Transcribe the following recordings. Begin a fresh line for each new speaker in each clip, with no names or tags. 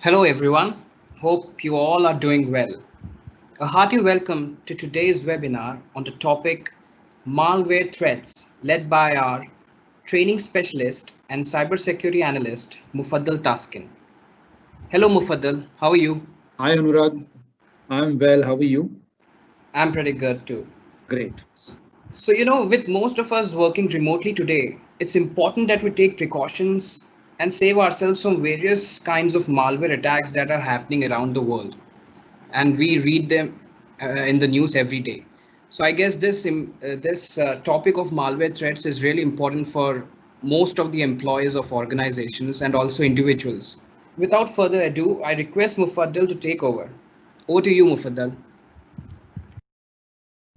Hello everyone, hope you all are doing well. A hearty welcome to today's webinar on the topic Malware Threats, led by our training specialist and cybersecurity analyst Mufaddal Taskin. Hello Mufaddal, how are you?
Hi Anurag, I'm well. How are you?
I'm pretty good too.
Great.
So, with most of us working remotely today, it's important that we take precautions and save ourselves from various kinds of malware attacks that are happening around the world. And we read them in the news every day. So I guess this topic of malware threats is really important for most of the employees of organizations and also individuals. Without further ado, I request Mufaddal to take over. Over to you, Mufaddal.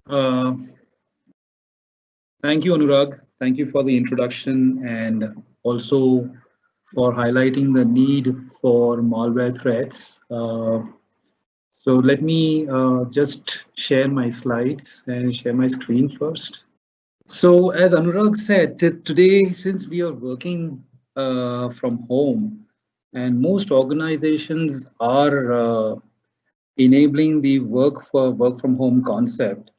Uh, Thank you, Anurag. Thank you for the introduction and also for highlighting the need for malware threats. So let me just share my slides and share my screen first. So as Anurag said, today, since we are working from home and most organizations are enabling the work from home concept,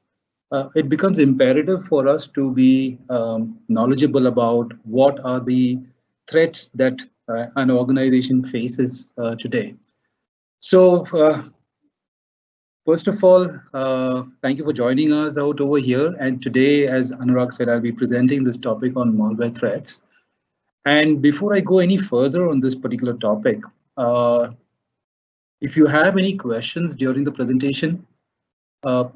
it becomes imperative for us to be knowledgeable about what are the threats that an organization faces today. So, first of all, thank you for joining us out over here. And today, as Anurag said, I'll be presenting this topic on malware threats. And before I go any further on this particular topic, uh, if you have any questions during the presentation,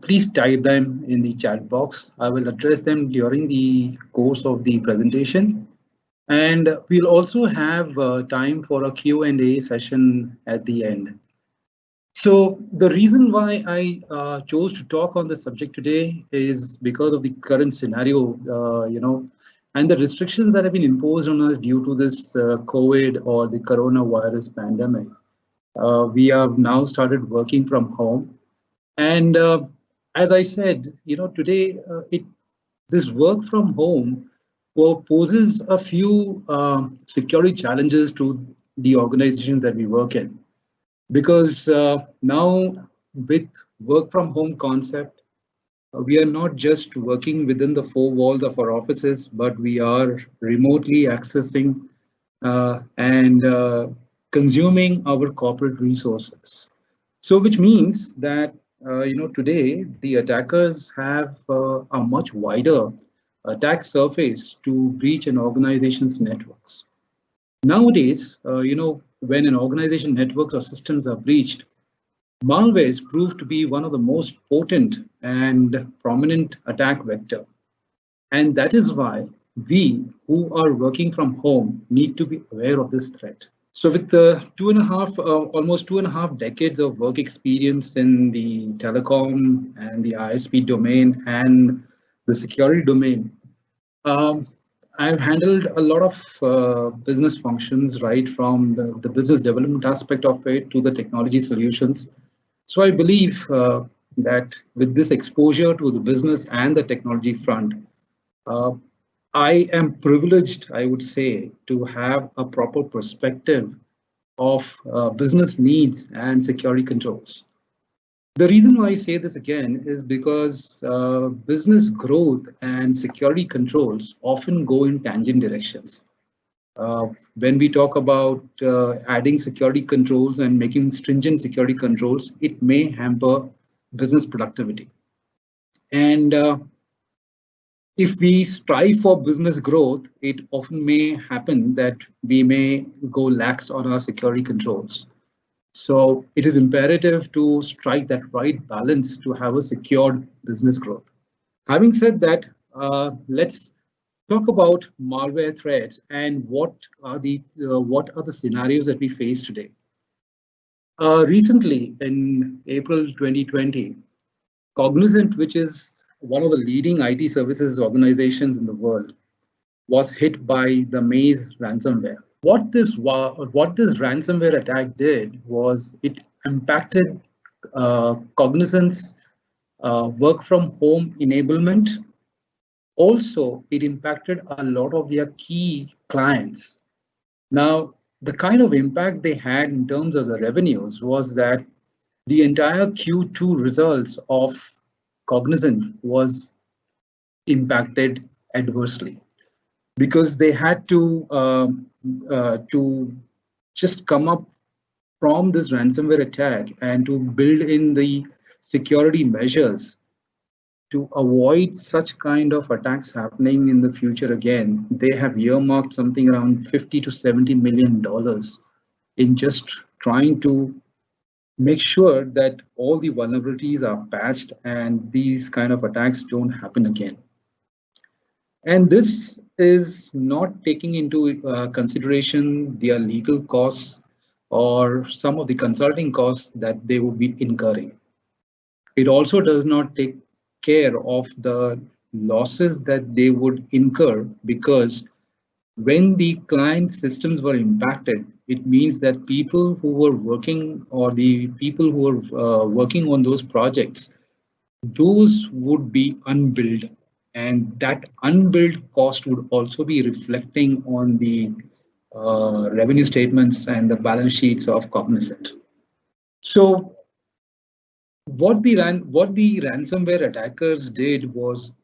please type them in the chat box. I will address them during the course of the presentation. And we'll also have time for a Q&A session at the end. So the reason why I chose to talk on this subject today is because of the current scenario, and the restrictions that have been imposed on us due to this COVID or the coronavirus pandemic. We have now started working from home, and as I said, today this work from home poses a few security challenges to the organizations that we work in, because now with work from home concept, we are not just working within the four walls of our offices, but we are remotely accessing and consuming our corporate resources. So, which means that today the attackers have a much wider attack surface to breach an organization's networks. Nowadays, when an organization networks or systems are breached, malwares prove to be one of the most potent and prominent attack vector. And that is why we who are working from home need to be aware of this threat. So with the almost 2.5 decades of work experience in the telecom and the ISP domain and the security domain, um, I've handled a lot of business functions, right from the business development aspect of it to the technology solutions. So I believe that with this exposure to the business and the technology front, uh, I am privileged, I would say, to have a proper perspective of business needs and security controls. The reason why I say this again is because business growth and security controls often go in tangent directions. When we talk about adding security controls and making stringent security controls, it may hamper business productivity. And if we strive for business growth, it often may happen that we may go lax on our security controls. So it is imperative to strike that right balance to have a secured business growth. Having said that, let's talk about malware threats and what are the scenarios that we face today. Recently, in April 2020, Cognizant, which is one of the leading IT services organizations in the world, was hit by the Maze ransomware. What this ransomware attack did was it impacted Cognizant's work from home enablement. Also, it impacted a lot of their key clients. Now, the kind of impact they had in terms of the revenues was that the entire Q2 results of Cognizant was impacted adversely because they had to just come up from this ransomware attack and to build in the security measures to avoid such kind of attacks happening in the future again. They have earmarked something around 50 to 70 million dollars in just trying to make sure that all the vulnerabilities are patched and these kind of attacks don't happen again. And this is not taking into consideration their legal costs or some of the consulting costs that they would be incurring. It also does not take care of the losses that they would incur because when the client systems were impacted, it means that people who were working or the people who were working on those projects, those would be unbilled. And that unbilled cost would also be reflecting on the revenue statements and the balance sheets of Cognizant. So what the ransomware attackers did was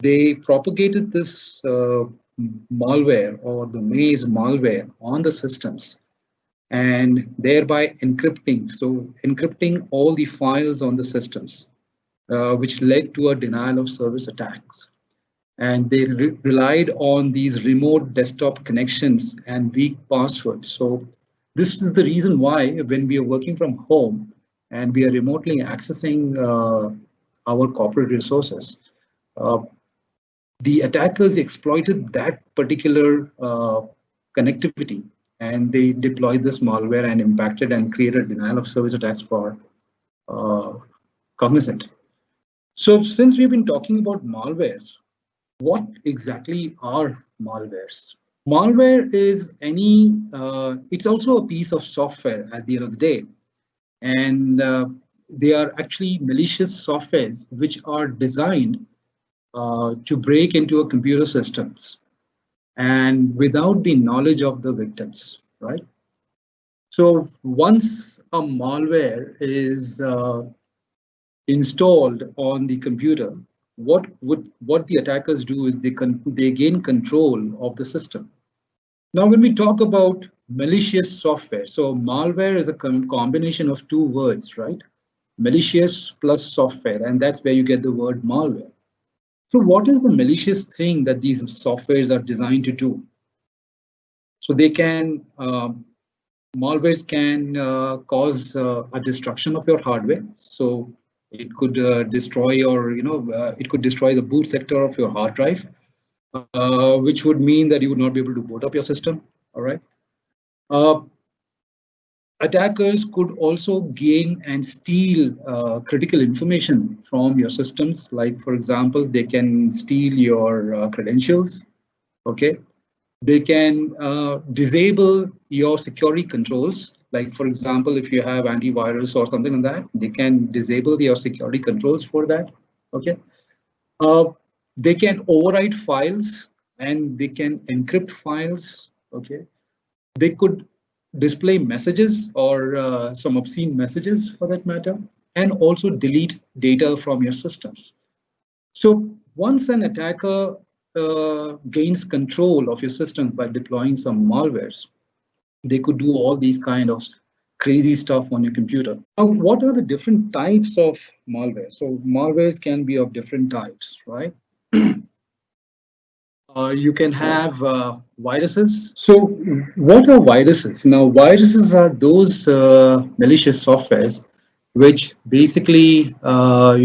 they propagated this malware or the maze malware on the systems and thereby encrypting. So encrypting all the files on the systems, which led to a denial of service attacks. And they relied on these remote desktop connections and weak passwords. So this is the reason why when we are working from home and we are remotely accessing our corporate resources, uh, the attackers exploited that particular connectivity and they deployed this malware and impacted and created denial of service attacks for uh, Cognizant. So since we've been talking about malwares, what exactly are malwares? Malware is it's also a piece of software at the end of the day. And they are actually malicious softwares which are designed to break into a computer systems and without the knowledge of the victims, right? So once a malware is installed on the computer, what the attackers do is they gain control of the system. Now, when we talk about malicious software, so malware is a combination of two words, right? Malicious plus software, and that's where you get the word malware. So what is the malicious thing that these softwares are designed to do? So they can, malwares can cause a destruction of your hardware. So it could destroy your, it could destroy the boot sector of your hard drive, which would mean that you would not be able to boot up your system, all right? Attackers could also gain and steal critical information from your systems. Like, for example, they can steal your credentials, okay? They can disable your security controls. Like, for example, if you have antivirus or something like that, they can disable your security controls for that, okay? They can overwrite files and they can encrypt files, okay? They could display messages or some obscene messages for that matter, and also delete data from your systems. So once an attacker gains control of your system by deploying some malwares, they could do all these kind of crazy stuff on your computer. Now, what are the different types of malware? So malwares can be of different types, right? You can have viruses. So what are viruses? Now, viruses are those malicious softwares which basically, are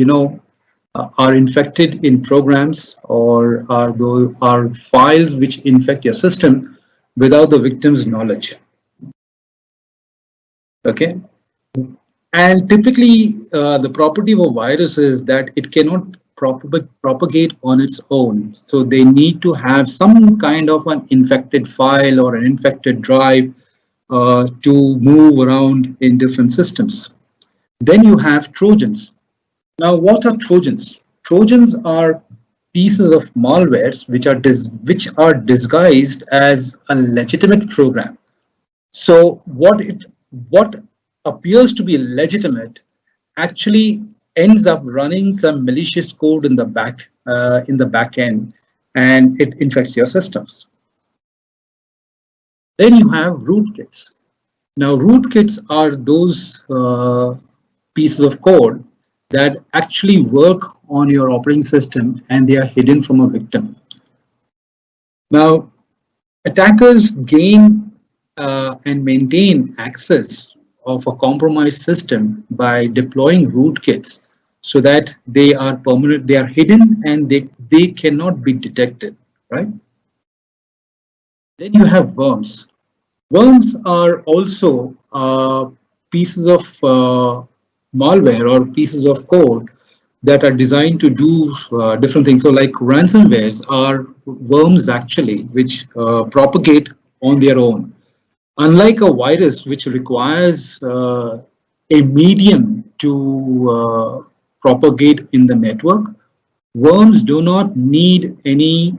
infected in programs or are files which infect your system without the victim's knowledge. Okay. And typically, the property of a virus is that it cannot propagate on its own. So they need to have some kind of an infected file or an infected drive to move around in different systems. Then you have Trojans. Now, what are Trojans? Trojans are pieces of malwares which are disguised as a legitimate program. So what appears to be legitimate actually ends up running some malicious code in the back end, and it infects your systems. Then you have rootkits. Now, rootkits are those pieces of code that actually work on your operating system and they are hidden from a victim. Now, attackers gain and maintain access of a compromised system by deploying rootkits so that they are permanent, they are hidden, and they cannot be detected, right? Then you have worms. Worms are also pieces of malware or pieces of code that are designed to do different things. So like ransomwares are worms actually, which propagate on their own. Unlike a virus, which requires a medium to propagate in the network, worms do not need any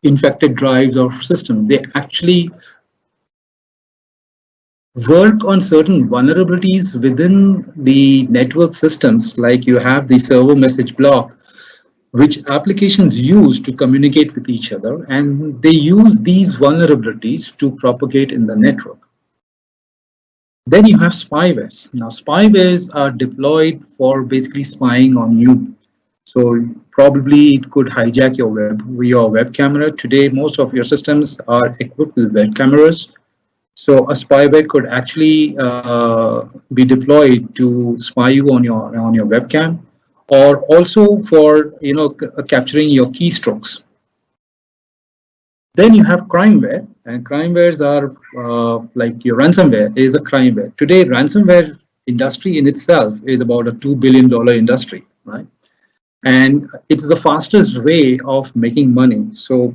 infected drives or systems. They actually work on certain vulnerabilities within the network systems, like you have the server message block, which applications use to communicate with each other, and they use these vulnerabilities to propagate in the network. Then you have spywares. Now, spywares are deployed for basically spying on you. So probably it could hijack your web camera. Today, most of your systems are equipped with web cameras. So a spyware could actually be deployed to spy you on your webcam, or also for capturing your keystrokes. Then you have crimeware, and crimewares are like your ransomware is a crimeware. Today, ransomware industry in itself is about a $2 billion industry, right? And it's the fastest way of making money. So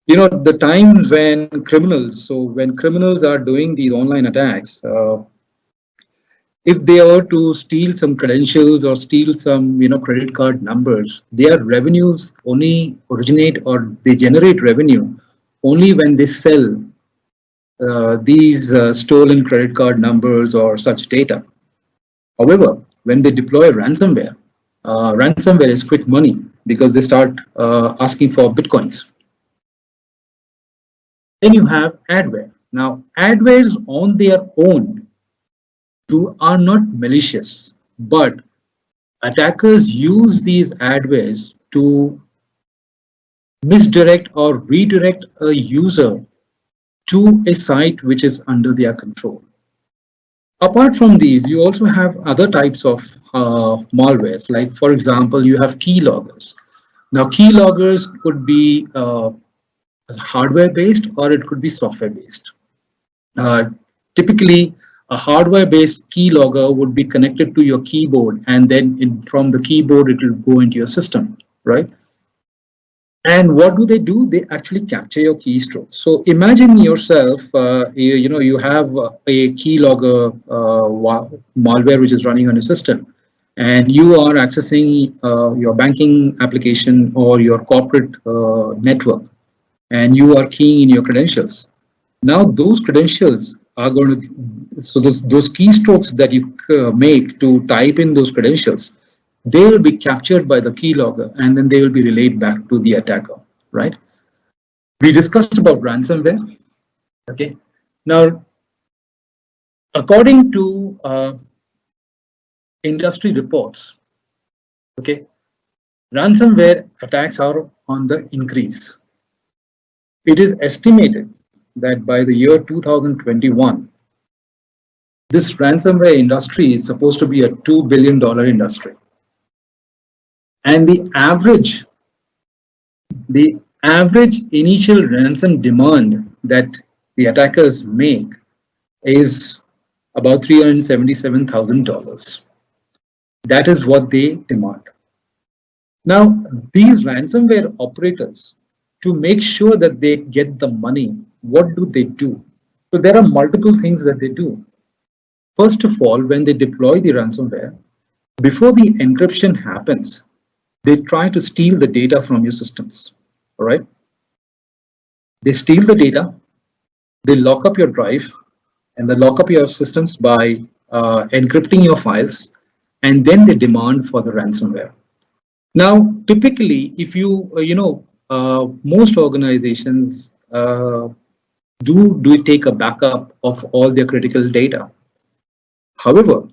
the times when criminals are doing these online attacks, if they were to steal some credentials or steal some credit card numbers, their revenues only originate, or they generate revenue only when they sell these stolen credit card numbers or such data. However, when they deploy ransomware is quick money because they start asking for bitcoins. Then you have adware. Now, adwares on their own are not malicious, but attackers use these adwares to misdirect or redirect a user to a site which is under their control. Apart from these, you also have other types of malwares, like for example, you have keyloggers. Now, keyloggers could be hardware based or it could be software based. Uh, Typically, a hardware-based keylogger would be connected to your keyboard, and then from the keyboard, it will go into your system, right? And what do? They actually capture your keystrokes. So imagine yourself, you have a keylogger malware which is running on a system, and you are accessing your banking application or your corporate network, and you are keying in your credentials. Now those credentials are going to, so those keystrokes that you make to type in those credentials, they will be captured by the keylogger and then they will be relayed back to the attacker, right? We discussed about ransomware, okay? Now, according to industry reports, okay, ransomware attacks are on the increase. It is estimated that by the year 2021, this ransomware industry is supposed to be a $2 billion industry. And the average initial ransom demand that the attackers make is about $377,000. That is what they demand. Now, these ransomware operators, to make sure that they get the money, what do? So there are multiple things that they do. First of all, when they deploy the ransomware, before the encryption happens, they try to steal the data from your systems. All right. They steal the data, They lock up your drive and they lock up your systems by encrypting your files, and then they demand for the ransomware. Now, typically, if most organizations do take a backup of all their critical data. However,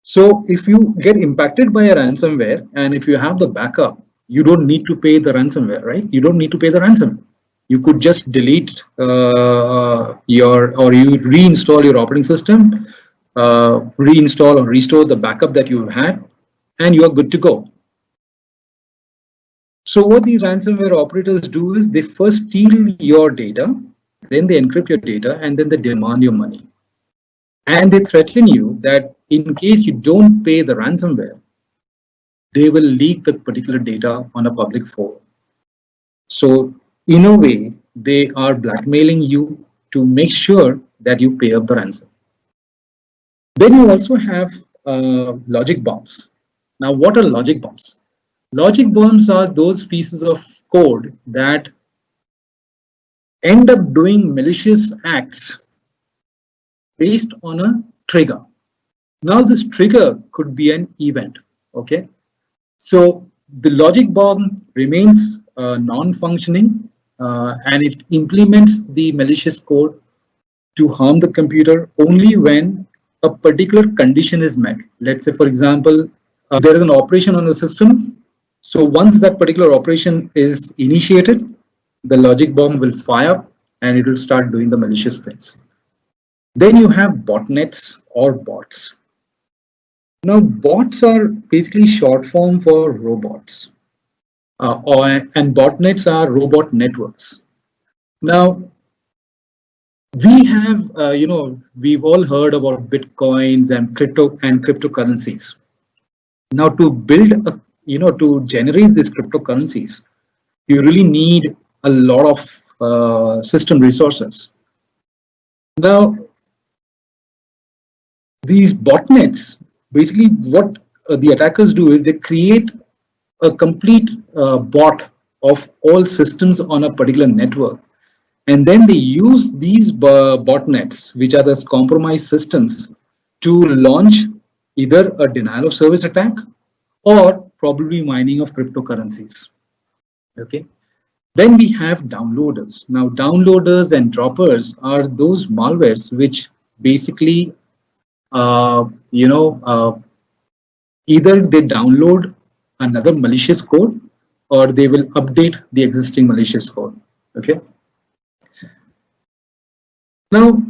so if you get impacted by a ransomware and if you have the backup, you don't need to pay the ransomware, right? You don't need to pay the ransom. You could just delete or you reinstall your operating system, reinstall or restore the backup that you had, and you are good to go. So what these ransomware operators do is they first steal your data, then they encrypt your data, and then they demand your money. And they threaten you that in case you don't pay the ransomware, they will leak the particular data on a public forum. So in a way, they are blackmailing you to make sure that you pay up the ransom. Then you also have logic bombs. Now, what are logic bombs? Logic bombs are those pieces of code that end up doing malicious acts based on a trigger. Now, this trigger could be an event. Okay, so the logic bomb remains non-functioning and it implements the malicious code to harm the computer only when a particular condition is met. Let's say, for example, there is an operation on the system. So once that particular operation is initiated, the logic bomb will fire and it will start doing the malicious things. Then you have botnets or bots. Now, bots are basically short form for robots, and botnets are robot networks. Now, we have, we've all heard about bitcoins and cryptocurrencies. Now, to build to generate these cryptocurrencies, you really need a lot of system resources. Now, these botnets, basically what the attackers do is they create a complete bot of all systems on a particular network. And then they use these botnets, which are the compromised systems, to launch either a denial of service attack or probably mining of cryptocurrencies. Okay. Then we have downloaders. Now, downloaders and droppers are those malwares which basically, either they download another malicious code or they will update the existing malicious code. Okay. Now,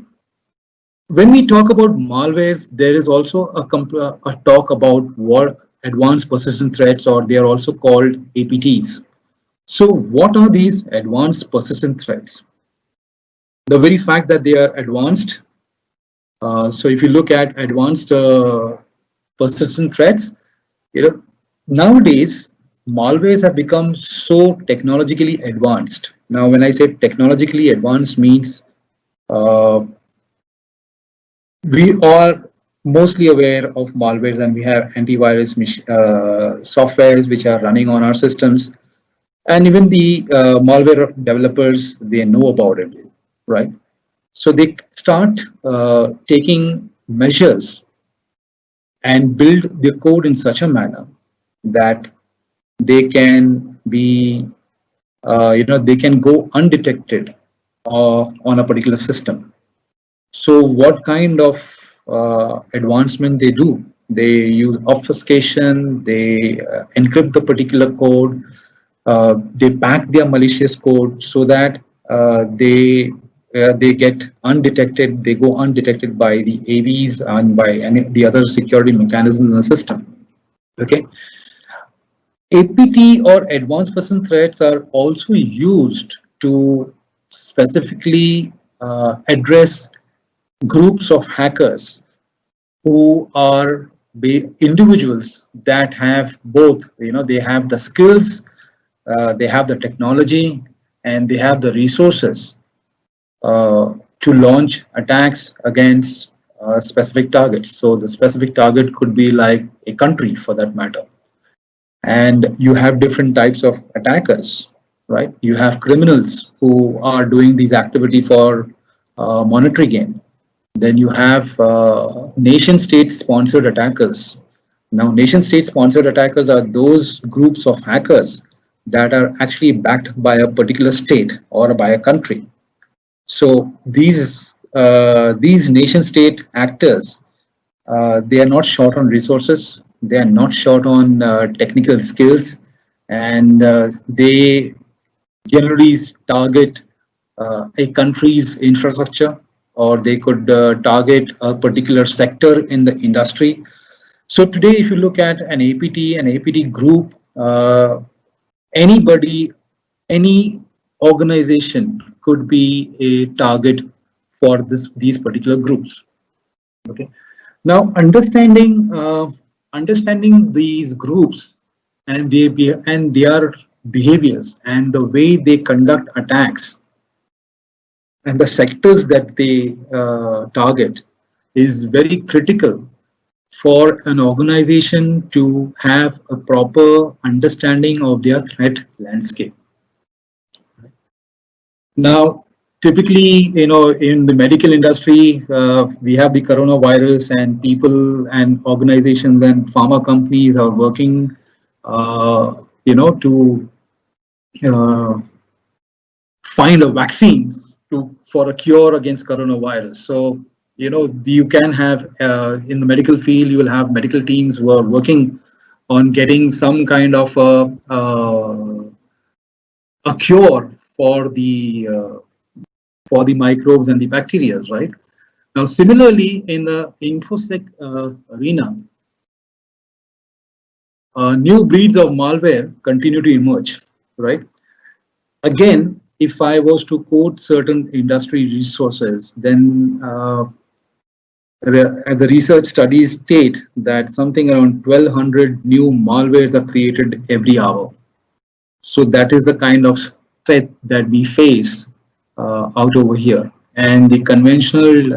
when we talk about malwares, there is also a talk about what advanced persistent threats, or they are also called APTs. So what are these advanced persistent threats? The very fact that they are advanced. So if you look at advanced persistent threats, nowadays malwares have become so technologically advanced. Now, when I say technologically advanced, means we are mostly aware of malwares, and we have antivirus softwares which are running on our systems, and even the malware developers, they know about it, right? So they start taking measures and build the code in such a manner that they can be, they can go undetected on a particular system. So what kind of advancement they do? They use obfuscation, they encrypt the particular code, they pack their malicious code so that they get undetected, they go undetected by the AVs and by any the other security mechanisms in the system. Okay. APT or advanced persistent threats are also used to specifically address groups of hackers who are individuals that have both, they have the skills, they have the technology, and they have the resources to launch attacks against specific targets. So the specific target could be like a country for that matter. And you have different types of attackers, right? You have criminals who are doing these activity for monetary gain. Then you have nation state sponsored attackers. Now, nation state sponsored attackers are those groups of hackers that are actually backed by a particular state or by a country. So these nation state actors, they are not short on resources, they are not short on technical skills, and they generally target a country's infrastructure, or they could target a particular sector in the industry. So today, if you look at an APT group, anybody, any organization could be a target for these particular groups. Okay. Now, understanding these groups and their behaviors and the way they conduct attacks and the sectors that they target is very critical for an organization to have a proper understanding of their threat landscape. Now, typically, in the medical industry, we have the coronavirus, and people and organizations and pharma companies are working, to uh, find a vaccine for a cure against coronavirus. So, you can have in the medical field, you will have medical teams who are working on getting some kind of a cure for the microbes and the bacteria, right? Now, similarly, in the infosec arena, new breeds of malware continue to emerge, right? Again, if I was to quote certain industry resources, then the research studies state that something around 1,200 new malwares are created every hour. So that is the kind of threat that we face out over here. And the conventional,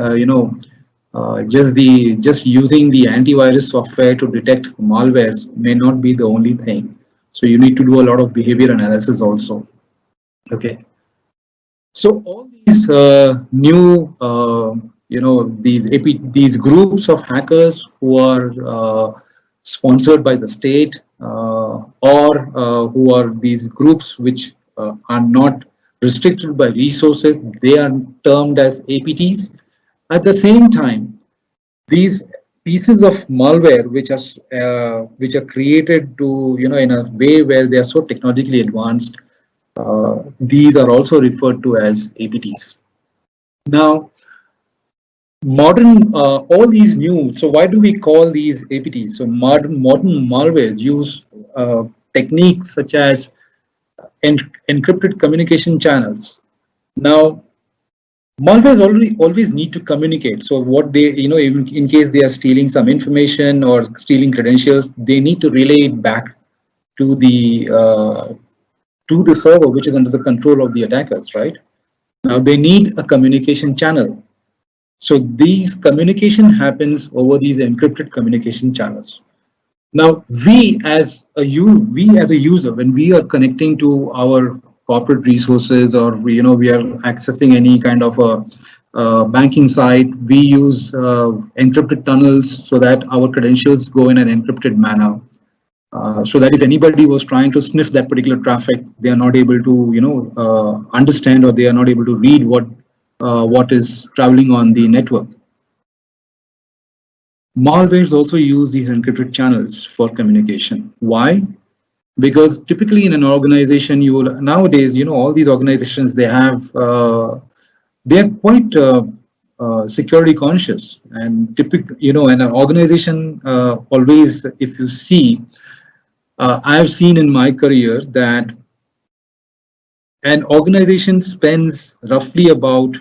just using the antivirus software to detect malwares may not be the only thing. So you need to do a lot of behavior analysis also. Okay. So all these new, these groups of hackers who are sponsored by the state, or who are these groups which are not restricted by resources, they are termed as APTs. At the same time, these pieces of malware which are created to, in a way where they are so technologically advanced, these are also referred to as APTs. Now, all these new, so why do we call these APTs? So modern malwares use techniques such as encrypted communication channels. Now, malwares always need to communicate. So what they, in case they are stealing some information or stealing credentials, they need to relay it back to the server, which is under the control of the attackers, right? Now they need a communication channel. So these communication happens over these encrypted communication channels. Now we as a user, when we are connecting to our corporate resources, or we are accessing any kind of a banking site, we use encrypted tunnels so that our credentials go in an encrypted manner. So that if anybody was trying to sniff that particular traffic, they are not able to, understand, or they are not able to read what is traveling on the network. Malwares also use these encrypted channels for communication. Why? Because typically in an organization, you will nowadays, all these organizations, they are quite security conscious, and and an organization always, if you see. I've seen in my career that an organization spends roughly about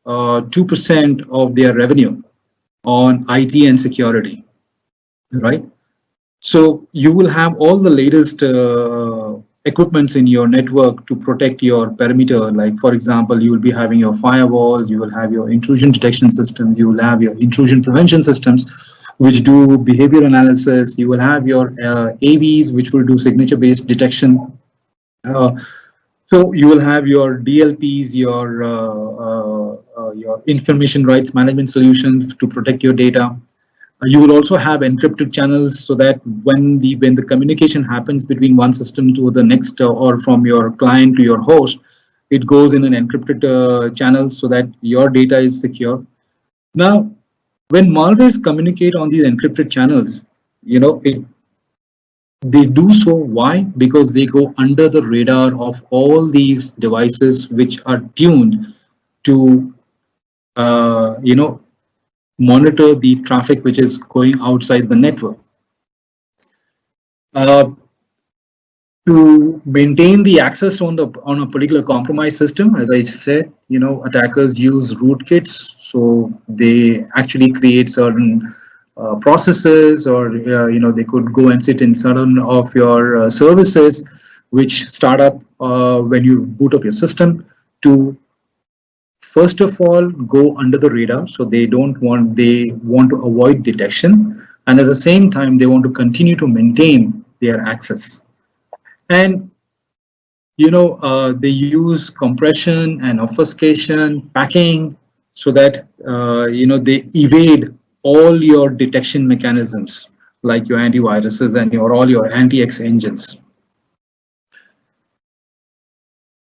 2% of their revenue on IT and security, right? So you will have all the latest equipments in your network to protect your perimeter. Like, for example, you will be having your firewalls, you will have your intrusion detection systems, you will have your intrusion prevention systems, which do behavior analysis. You will have your AVs, which will do signature-based detection. So you will have your DLPs, your your information rights management solutions to protect your data. You will also have encrypted channels so that when the communication happens between one system to the next or from your client to your host, it goes in an encrypted channel so that your data is secure. Now, when malwares communicate on these encrypted channels, they do so. Why? Because they go under the radar of all these devices which are tuned to monitor the traffic which is going outside the network. Uh, to maintain the access on a particular compromised system, as I said, attackers use rootkits, so they actually create certain processes, or they could go and sit in certain of your services which start up when you boot up your system to first of all go under the radar. So they want to avoid detection, and at the same time they want to continue to maintain their access. And they use compression and obfuscation, packing, so that they evade all your detection mechanisms like your antiviruses and all your anti-X engines.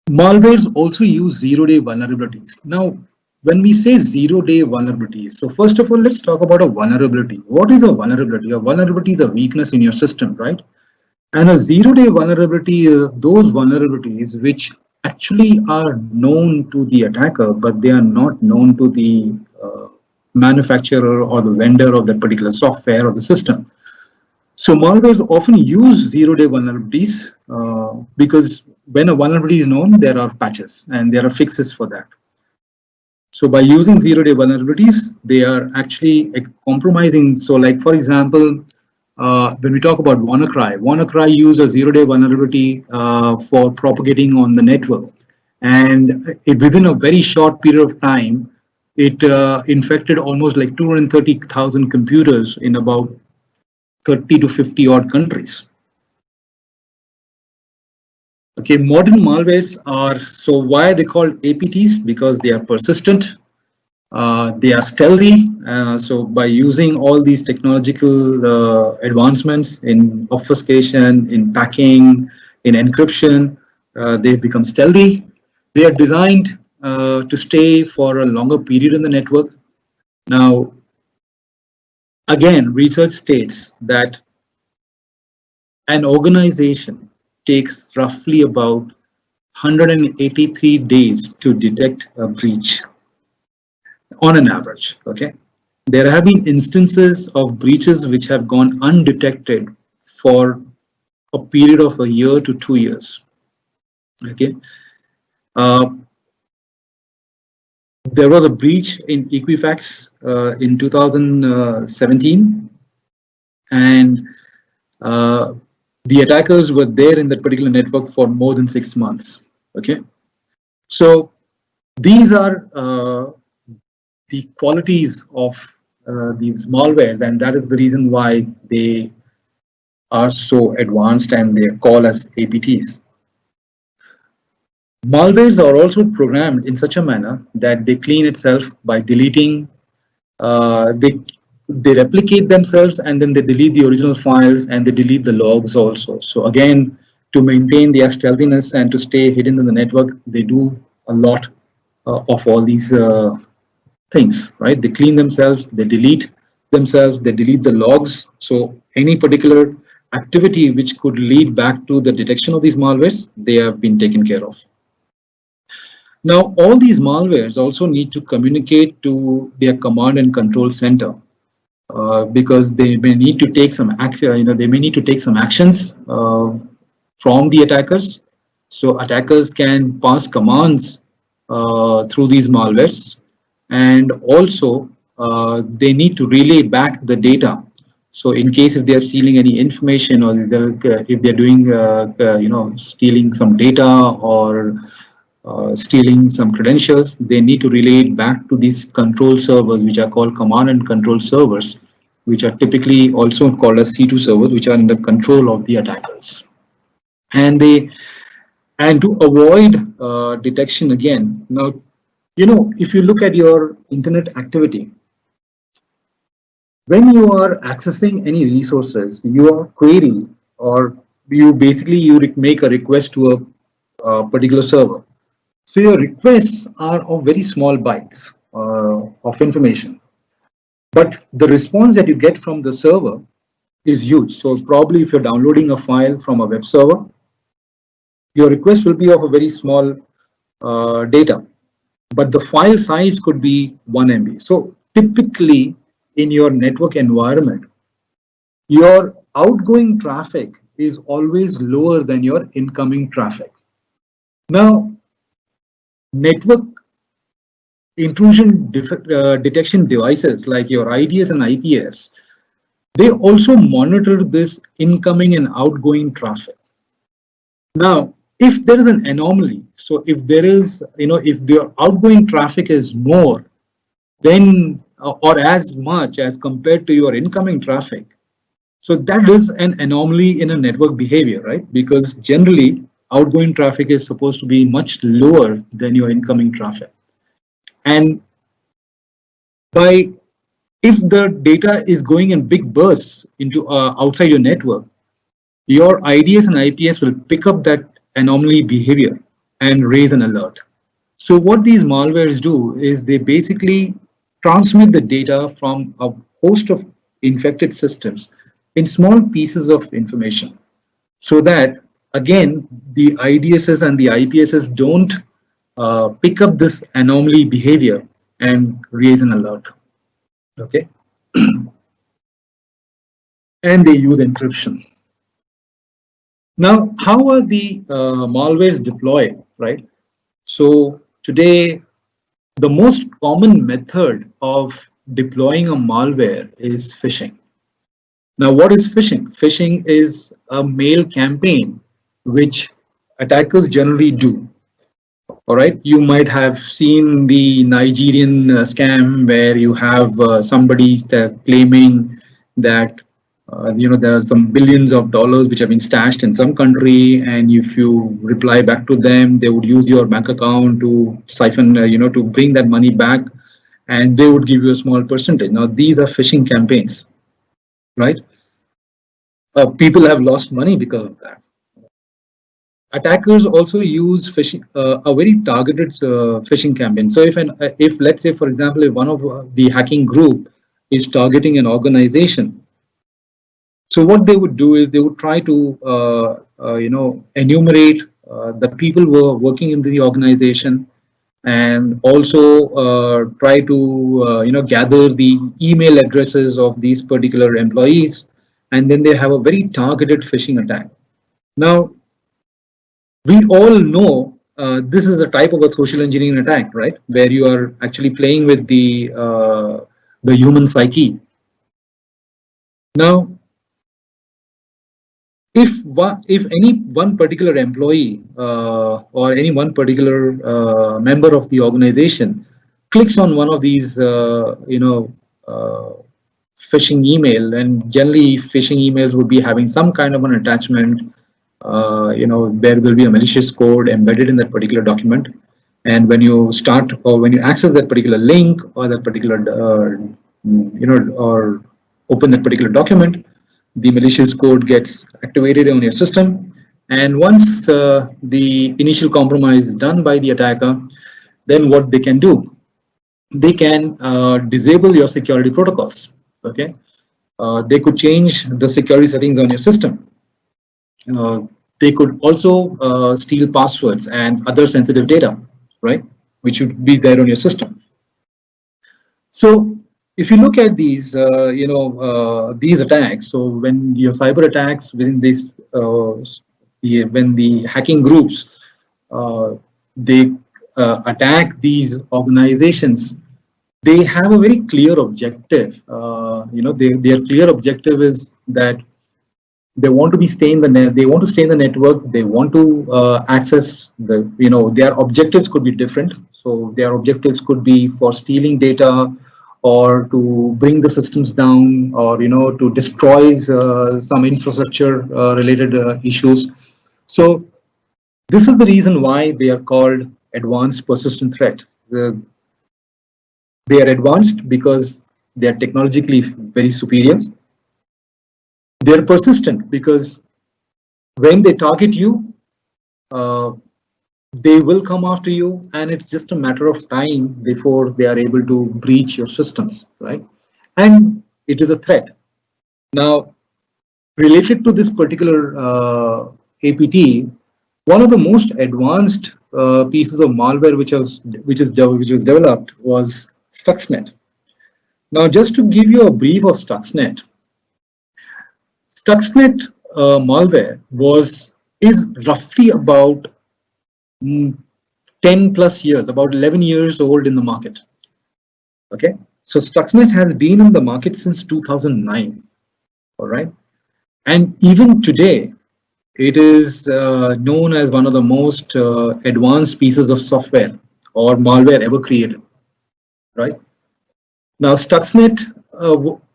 Malwares also use zero-day vulnerabilities. Now, when we say zero-day vulnerabilities, so first of all, let's talk about a vulnerability. What is a vulnerability? A vulnerability is a weakness in your system, right? And a zero-day vulnerability is those vulnerabilities which actually are known to the attacker, but they are not known to the manufacturer or the vendor of that particular software or the system. So malwares often use zero-day vulnerabilities because when a vulnerability is known, there are patches and there are fixes for that. So by using zero-day vulnerabilities, they are actually compromising. So like, for example, when we talk about WannaCry used a zero-day vulnerability for propagating on the network. And within a very short period of time, it infected almost like 230,000 computers in about 30 to 50 odd countries. Okay, modern malwares are, so why are they called APTs? Because they are persistent, they are stealthy. So by using all these technological advancements in obfuscation, in packing, in encryption, they become stealthy. They are designed to stay for a longer period in the network. Now, again, research states that an organization takes roughly about 183 days to detect a breach on an average. Okay, there have been instances of breaches which have gone undetected for a period of a year to 2 years. Okay, there was a breach in Equifax in 2017, and the attackers were there in that particular network for more than 6 months. Okay, so these are the qualities of these malwares, and that is the reason why they are so advanced and they are called as APTs. Malwares are also programmed in such a manner that they clean itself by deleting, they replicate themselves, and then they delete the original files and they delete the logs also. So again, to maintain their stealthiness and to stay hidden in the network, they do a lot of all these things, right? They clean themselves, they delete the logs. So any particular activity which could lead back to the detection of these malwares, they have been taken care of. Now, all these malwares also need to communicate to their command and control center because they may need to take some action. They may need to take some actions from the attackers. So attackers can pass commands through these malwares, and also they need to relay back the data. So in case if they are stealing any information, or if they're doing stealing some data or stealing some credentials, they need to relay it back to these control servers, which are called command and control servers, which are typically also called as C2 servers, which are in the control of the attackers. And to avoid detection again, now If you look at your internet activity, when you are accessing any resources, your query, or you make a request to a particular server. So your requests are of very small bytes of information, but the response that you get from the server is huge. So probably if you're downloading a file from a web server, your request will be of a very small data, but the file size could be 1 MB. So typically in your network environment, your outgoing traffic is always lower than your incoming traffic. Now, network intrusion detection devices like your IDS and IPS, they also monitor this incoming and outgoing traffic. Now, if there is an anomaly, so if there is, if the outgoing traffic is more than or as much as compared to your incoming traffic, so that is an anomaly in a network behavior, right? Because generally outgoing traffic is supposed to be much lower than your incoming traffic. And by if the data is going in big bursts into outside your network, your IDS and IPS will pick up that anomaly behavior and raise an alert. So what these malwares do is they basically transmit the data from a host of infected systems in small pieces of information, so that again the IDSs and the IPSs don't pick up this anomaly behavior and raise an alert. Okay, and they use encryption. Now, how are the malwares deployed, right? So today, the most common method of deploying a malware is phishing. Now, what is phishing? Phishing is a mail campaign which attackers generally do. All right, you might have seen the Nigerian scam where you have somebody claiming that there are some billions of dollars which have been stashed in some country, and if you reply back to them, they would use your bank account to siphon, to bring that money back, and they would give you a small percentage. Now, these are phishing campaigns, right? People have lost money because of that. Attackers also use phishing, a very targeted phishing campaign. So if let's say, for example, if one of the hacking group is targeting an organization, so what they would do is they would try to enumerate the people who are working in the organization, and also try to gather the email addresses of these particular employees, and then they have a very targeted phishing attack. Now, we all know this is a type of a social engineering attack, right? Where you are actually playing with the human psyche. Now, if any one particular employee or any one particular member of the organization clicks on one of these, phishing email, and generally phishing emails would be having some kind of an attachment. There will be a malicious code embedded in that particular document, and when you start or when you access that particular link or that particular or open that particular document, the malicious code gets activated on your system, and once the initial compromise is done by the attacker, then what they can do, they can disable your security protocols. Okay, they could change the security settings on your system. They could also steal passwords and other sensitive data, right, which should be there on your system. So if you look at these attacks, so when your cyber attacks within this, when the hacking groups they attack these organizations, they have a very clear objective. Their clear objective is that they want to be stay in the net. They want to stay in the network. They want to access the. Their objectives could be different. So their objectives could be for stealing data, or to bring the systems down, or to destroy some infrastructure related issues. So this is the reason why they are called advanced persistent threat, they are advanced because they are technologically very superior. They are persistent because when they target you, uh, they will come after you, and it's just a matter of time before they are able to breach your systems, right? And it is a threat. Now, related to this particular APT, one of the most advanced pieces of malware which was developed was Stuxnet. Now, just to give you a brief of Stuxnet, Stuxnet malware is roughly about 10 plus years, about 11 years old in the market. Okay, so Stuxnet has been in the market since 2009. All right, and even today, it is known as one of the most advanced pieces of software or malware ever created. Right now, Stuxnet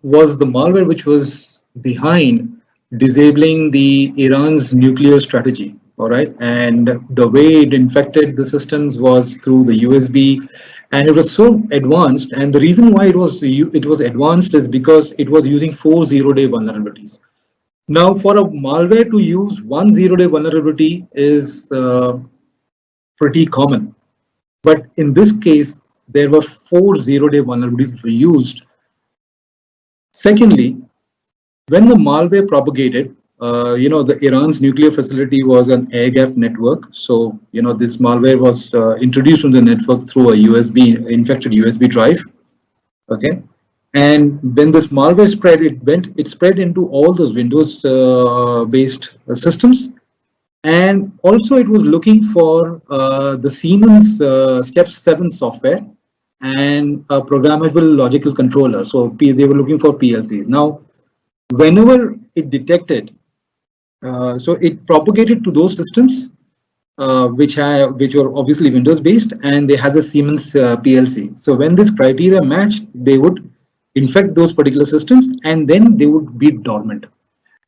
was the malware which was behind disabling the Iran's nuclear strategy. All right, and the way it infected the systems was through the USB, and it was so advanced. And the reason why it was advanced is because it was using 4 zero-day vulnerabilities. Now, for a malware to use 1 0-day vulnerability is pretty common, but in this case, there were 4 0-day vulnerabilities which were used. Secondly, when the malware propagated, the Iran's nuclear facility was an air-gapped network. So, this malware was introduced on the network through a infected USB drive. Okay, and when this malware spread, it spread into all those Windows-based systems, and also it was looking for the Siemens Step 7 software and a programmable logical controller. So they were looking for PLCs. Now, whenever it detected, so it propagated to those systems which were obviously Windows based, and they had the Siemens PLC. So when this criteria matched, they would infect those particular systems, and then they would be dormant,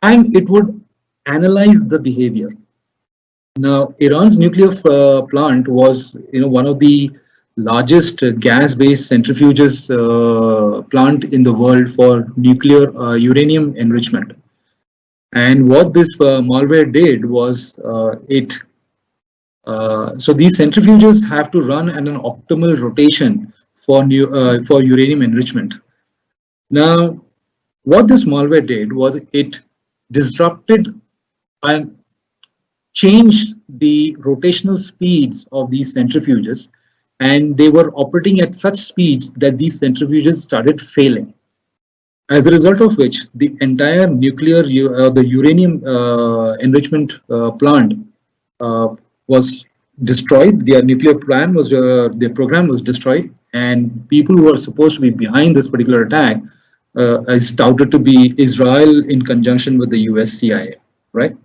and it would analyze the behavior. Now, Iran's nuclear plant was, one of the largest gas-based centrifuges plant in the world for nuclear uranium enrichment. And what this malware did was so these centrifuges have to run at an optimal rotation for uranium enrichment. Now, what this malware did was it disrupted and changed the rotational speeds of these centrifuges, and they were operating at such speeds that these centrifuges started failing. As a result of which, the entire the uranium enrichment plant was destroyed. Their nuclear plan was, their program was destroyed, and people who are supposed to be behind this particular attack is touted to be Israel in conjunction with the US CIA, right?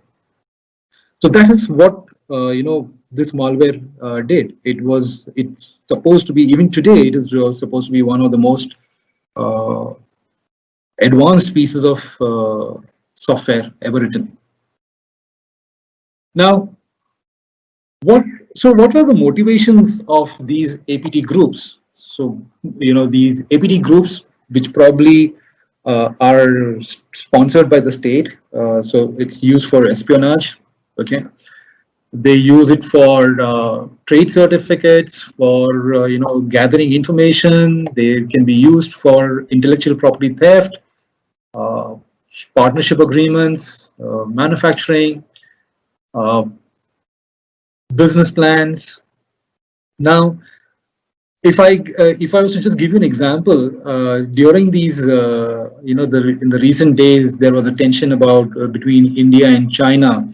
So that is what this malware did. It's supposed to be, even today, it is supposed to be one of the most advanced pieces of software ever written. Now, what are the motivations of these APT groups? So, these APT groups, which probably are sponsored by the state. So it's used for espionage. Okay, they use it for trade certificates, for gathering information. They can be used for intellectual property theft, partnership agreements, manufacturing, business plans. Now, if I was to just give you an example, during these in the recent days, there was a tension about between India and China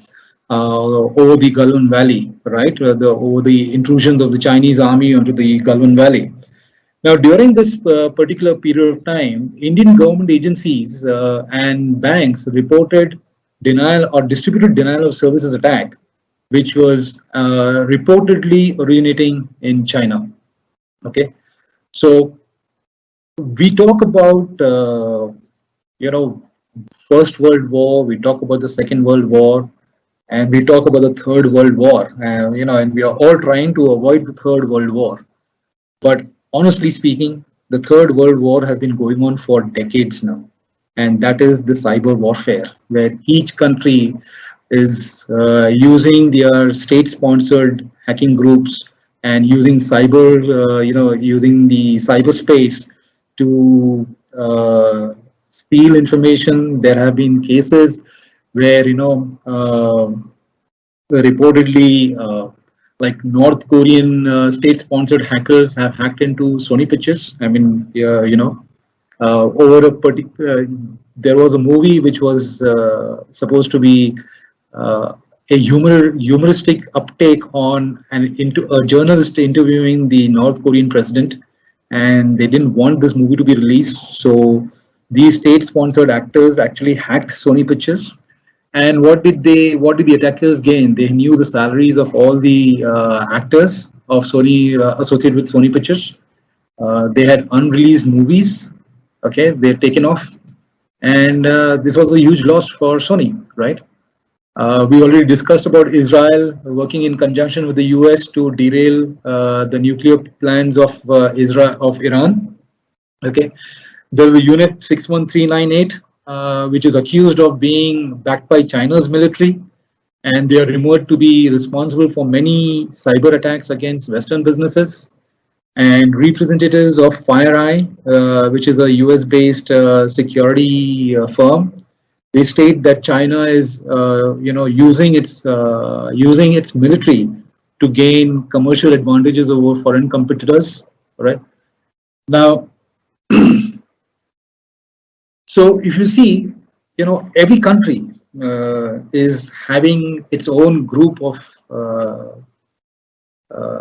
over the Galwan Valley, right? Over the intrusions of the Chinese army onto the Galwan Valley. Now, during this particular period of time, Indian government agencies and banks reported denial or distributed denial of services attack, which was reportedly originating in China. Okay, so we talk about First World War, we talk about the Second World War, and we talk about the Third World War. And we are all trying to avoid the Third World War. But honestly speaking, the Third World War has been going on for decades now. And that is the cyber warfare, where each country is using their state-sponsored hacking groups and using using the cyberspace to steal information. There have been cases where, reportedly, like North Korean state-sponsored hackers have hacked into Sony Pictures. I mean, over a particular, there was a movie which was supposed to be uh, a humoristic uptake on an into a journalist interviewing the North Korean president, and they didn't want this movie to be released. So these state-sponsored actors actually hacked Sony Pictures. And what did the attackers gain? They knew the salaries of all the actors of Sony associated with Sony Pictures. They had unreleased movies. Okay, they're taken off, and this was a huge loss for Sony, right? We already discussed about Israel working in conjunction with the US to derail the nuclear plans of Israel of Iran. Okay, there's a unit 61398 which is accused of being backed by China's military, and they are rumored to be responsible for many cyber attacks against Western businesses. And representatives of FireEye, which is a US-based security firm, they state that China is, using its military to gain commercial advantages over foreign competitors. Right now, so if you see, every country is having its own group of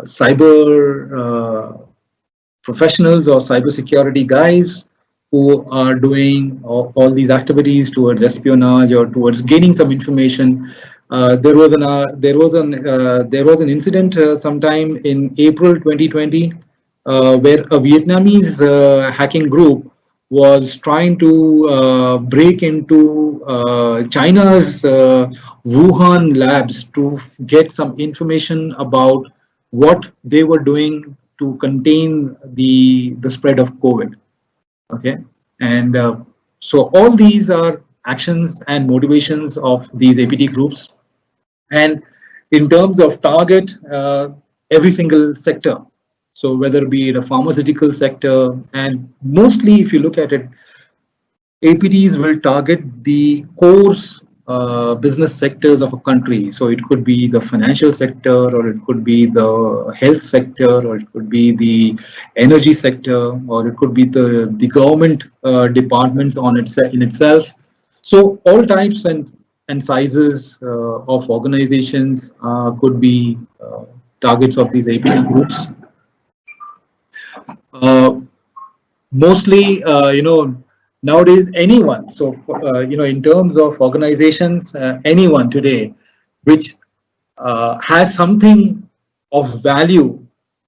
cyber professionals or cybersecurity guys who are doing all these activities towards espionage or towards gaining some information. There was an incident sometime in April 2020 where a Vietnamese hacking group was trying to break into China's Wuhan labs to get some information about what they were doing to contain the spread of COVID. Okay, and so all these are actions and motivations of these APT groups. And in terms of target, every single sector. So whether it be the pharmaceutical sector, and mostly if you look at it, APTs will target the core business sectors of a country. So it could be the financial sector, or it could be the health sector, or it could be the energy sector, or it could be the government departments in itself. So all types and sizes of organizations could be targets of these APT groups. Uh, Mostly, nowadays anyone. So, in terms of organizations, anyone today which has something of value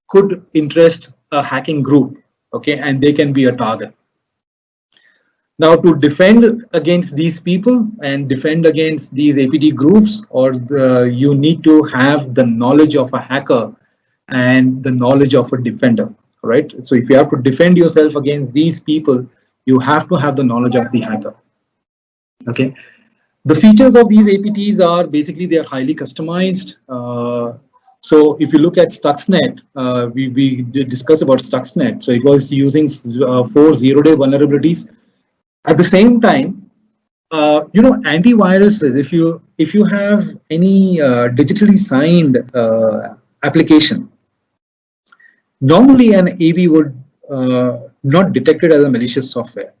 could interest a hacking group, okay, and they can be a target. Now, to defend against these people and defend against these APT groups, you need to have the knowledge of a hacker and the knowledge of a defender, right? So if you have to defend yourself against these people, you have to have the knowledge of the hacker. Okay. The features of these APTs are basically they are highly customized. So if you look at Stuxnet, we did discuss about Stuxnet. So it was using 4 zero-day vulnerabilities. At the same time, antiviruses. If you have any digitally signed application, normally an AV would not detect it as a malicious software.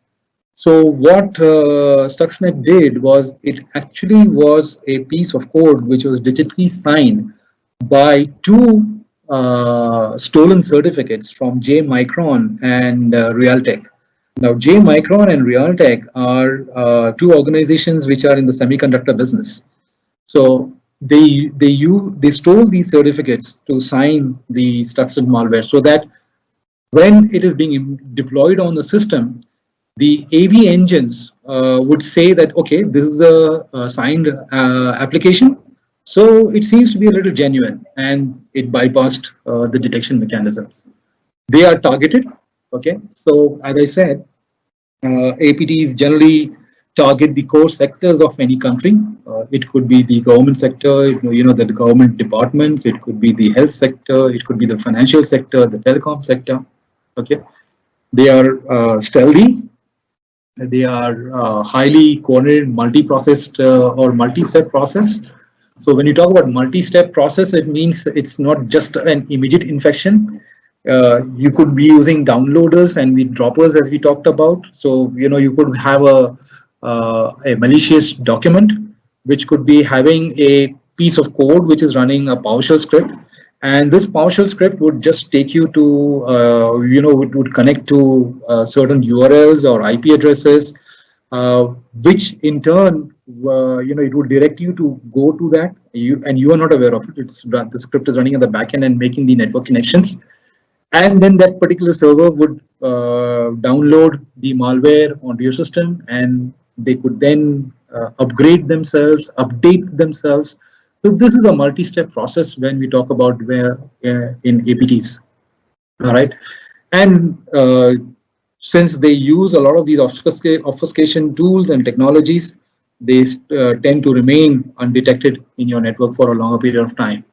So what Stuxnet did was it actually was a piece of code which was digitally signed by two stolen certificates from J Micron and Realtek. Now, J Micron and Realtek are two organizations which are in the semiconductor business. So they stole these certificates to sign the Stuxnet malware, so that when it is being deployed on the system, the AV engines would say that, okay, this is a signed application, so it seems to be a little genuine, and it bypassed the detection mechanisms. They are targeted. Okay, so as I said, APTs generally target the core sectors of any country. It could be the government sector, the government departments. It could be the health sector. It could be the financial sector, the telecom sector. Okay, they are stealthy. They are highly coordinated, multi-processed or multi-step process. So when you talk about multi-step process, it means it's not just an immediate infection. You could be using downloaders and droppers, as we talked about. So you could have a malicious document, which could be having a piece of code which is running a PowerShell script, and this PowerShell script would just take you to it would connect to certain URLs or IP addresses, uh, which in turn it would direct you to go to that, you are not aware of it. The script is running in the backend and making the network connections, and then that particular server would download the malware onto your system, and they could then upgrade themselves, update themselves. So this is a multi-step process when we talk about where in APTs. All right, and since they use a lot of these obfuscation tools and technologies, they tend to remain undetected in your network for a longer period of time.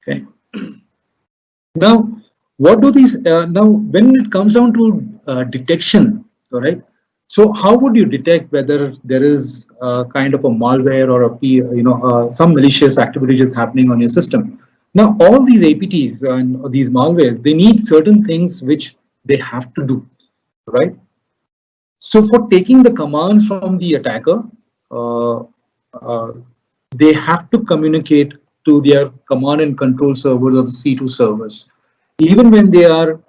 Okay. Now, what do these, now when it comes down to detection, all right, so how would you detect whether there is kind of a malware or some malicious activities happening on your system? Now, all these APTs and these malwares, they need certain things which they have to do, right? So for taking the commands from the attacker, uh, uh, they have to communicate to their command and control servers or the C2 servers. Even when they are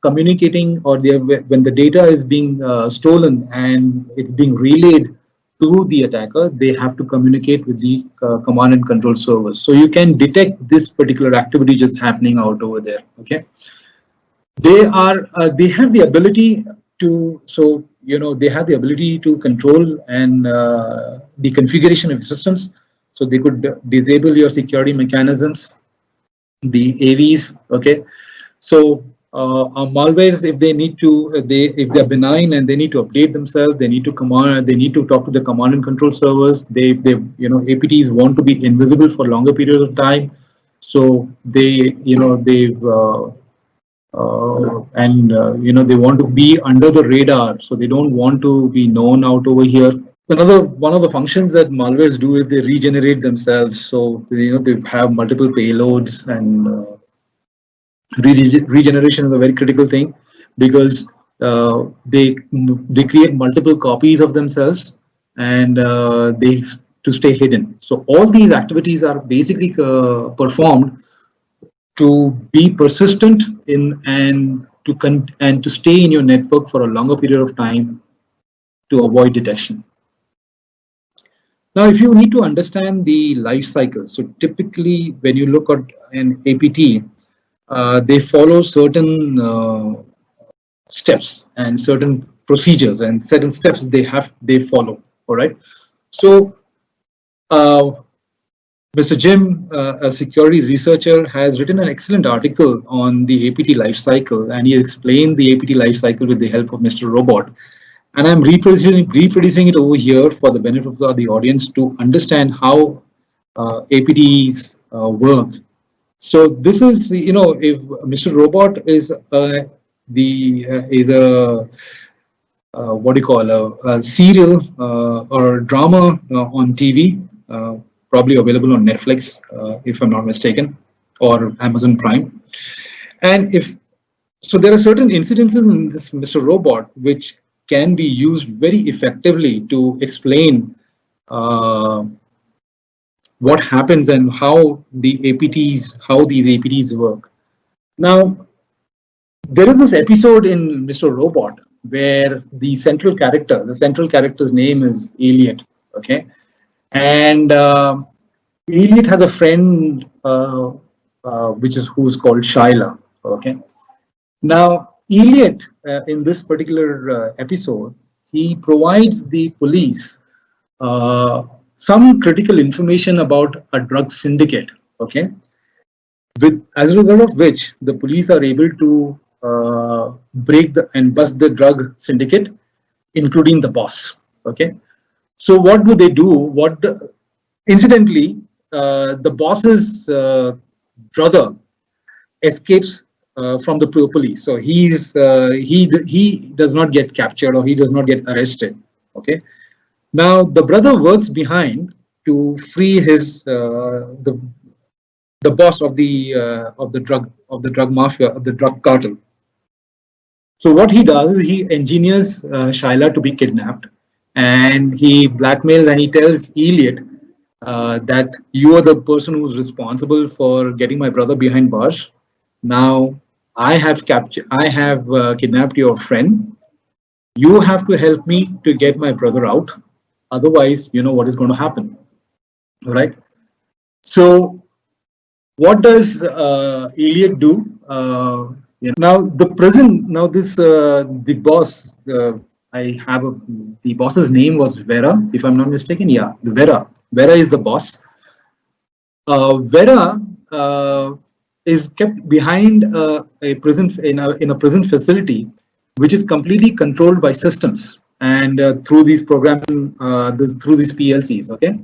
communicating, or when the data is being stolen and it's being relayed to the attacker, they have to communicate with the command and control servers. So you can detect this particular activity just happening out over there. Okay, they have the ability to, they have the ability to control and the configuration of systems. So they could disable your security mechanisms, the AVs. Okay, so malwares, if they need to, if they're benign and they need to update themselves, they need to talk to the command and control servers. They APTs want to be invisible for longer periods of time, so they want to be under the radar, so they don't want to be known out over here. Another one of the functions that malwares do is they regenerate themselves. So they have multiple payloads, and regeneration is a very critical thing, because they create multiple copies of themselves, and they to stay hidden. So all these activities are basically performed to be persistent in, and to stay in your network for a longer period of time to avoid detection. Now, if you need to understand the life cycle, so typically when you look at an APT, they follow certain steps and certain procedures and certain steps they follow. All right. So Mr. Jim, a security researcher, has written an excellent article on the APT life cycle, and he explained the APT life cycle with the help of Mr. Robot. And I'm reproducing it over here for the benefit of the audience to understand how APTs work. So this is, if Mr. Robot is is a what do you call a serial or drama on TV, probably available on Netflix, if I'm not mistaken, or Amazon Prime. And there are certain incidences in this Mr. Robot which can be used very effectively to explain what happens and how these APTs work. Now, there is this episode in Mr. Robot where the central character's name is Elliot. Okay, and Elliot has a friend who's called Shyla. Okay, now Elliot in this particular episode, he provides the police some critical information about a drug syndicate. Okay, as a result of which the police are able to break and bust the drug syndicate, including the boss. Okay, so what do they do? Incidentally, the boss's brother escapes from the police, so he does not get captured or he does not get arrested. Okay, now the brother works behind to free the boss of the drug mafia, of the drug cartel. So what he does is he engineers Shaila to be kidnapped, and he blackmails and he tells Elliot that you are the person who's responsible for getting my brother behind bars. Now I have kidnapped your friend. You have to help me to get my brother out. Otherwise, you know what is going to happen. All right. So what does Elliot do? Now the prison. Now this the boss. The boss's name was Vera, if I'm not mistaken. Yeah, Vera. Vera is the boss. Vera is kept behind a prison in a prison facility, which is completely controlled by systems and through these through these PLCs. Okay,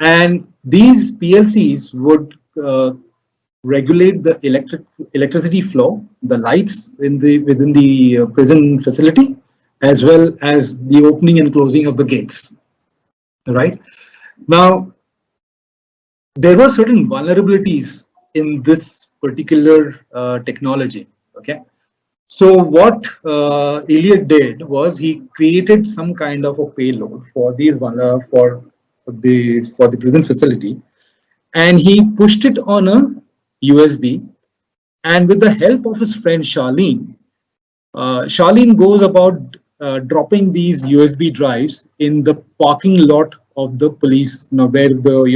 and these PLCs would regulate the electricity flow, the lights within the prison facility, as well as the opening and closing of the gates. Right now, there were certain vulnerabilities in this particular technology. Okay, so what Elliot did was he created some kind of a payload for these for the prison facility, and he pushed it on a USB. And with the help of his friend Charlene, Charlene goes about dropping these USB drives in the parking lot of the police, where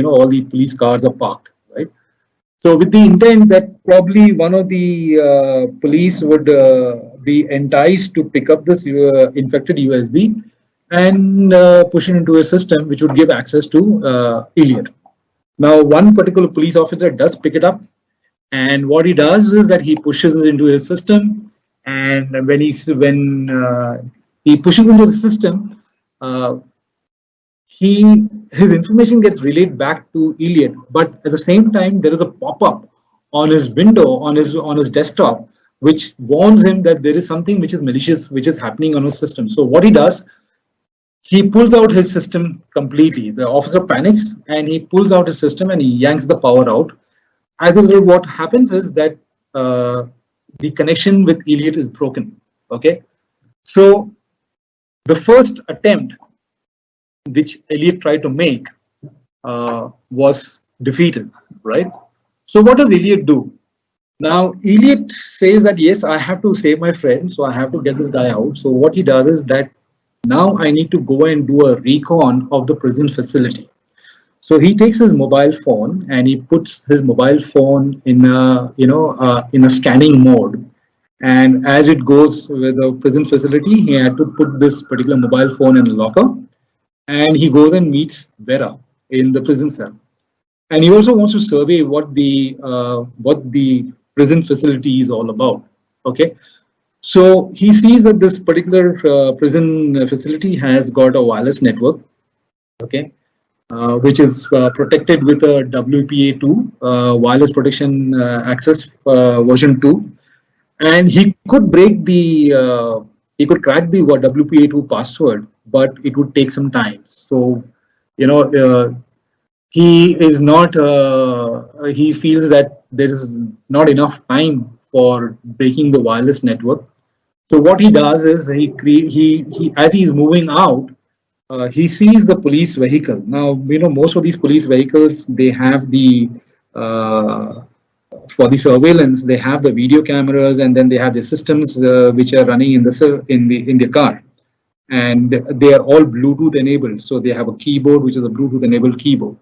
all the police cars are parked, right? So with the intent that probably one of the police would be enticed to pick up this infected USB and push it into a system which would give access to Elliot. Now, one particular police officer does pick it up, and what he does is that he pushes it into his system, and when he pushes into the system, uh, his information gets relayed back to Elliot, but at the same time there is a pop-up on his window on his desktop which warns him that there is something which is malicious which is happening on his system. So what he does, he pulls out his system completely. The officer panics and he pulls out his system and he yanks the power out. As a result, what happens is that the connection with Elliot is broken. Okay, so the first attempt which Elliot tried to make was defeated, right? So what does Elliot do? Now, Elliot says that, yes, I have to save my friend, so I have to get this guy out. So what he does is that now I need to go and do a recon of the prison facility. So he takes his mobile phone and he puts his mobile phone in a scanning mode. And as it goes with the prison facility, he had to put this particular mobile phone in a locker, and he goes and meets Vera in the prison cell. And he also wants to survey what the prison facility is all about. Okay, so he sees that this particular prison facility has got a wireless network. Okay, which is protected with a WPA2 wireless protection access version 2, and he could he could crack the WPA2 password, but it would take some time. So he is not he feels that there is not enough time for breaking the wireless network. So what he does is he as he's moving out, he sees the police vehicle. Now, most of these police vehicles, they have for the surveillance, they have the video cameras, and then they have the systems which are running in the car, and they are all Bluetooth enabled. So they have a keyboard which is a Bluetooth enabled keyboard.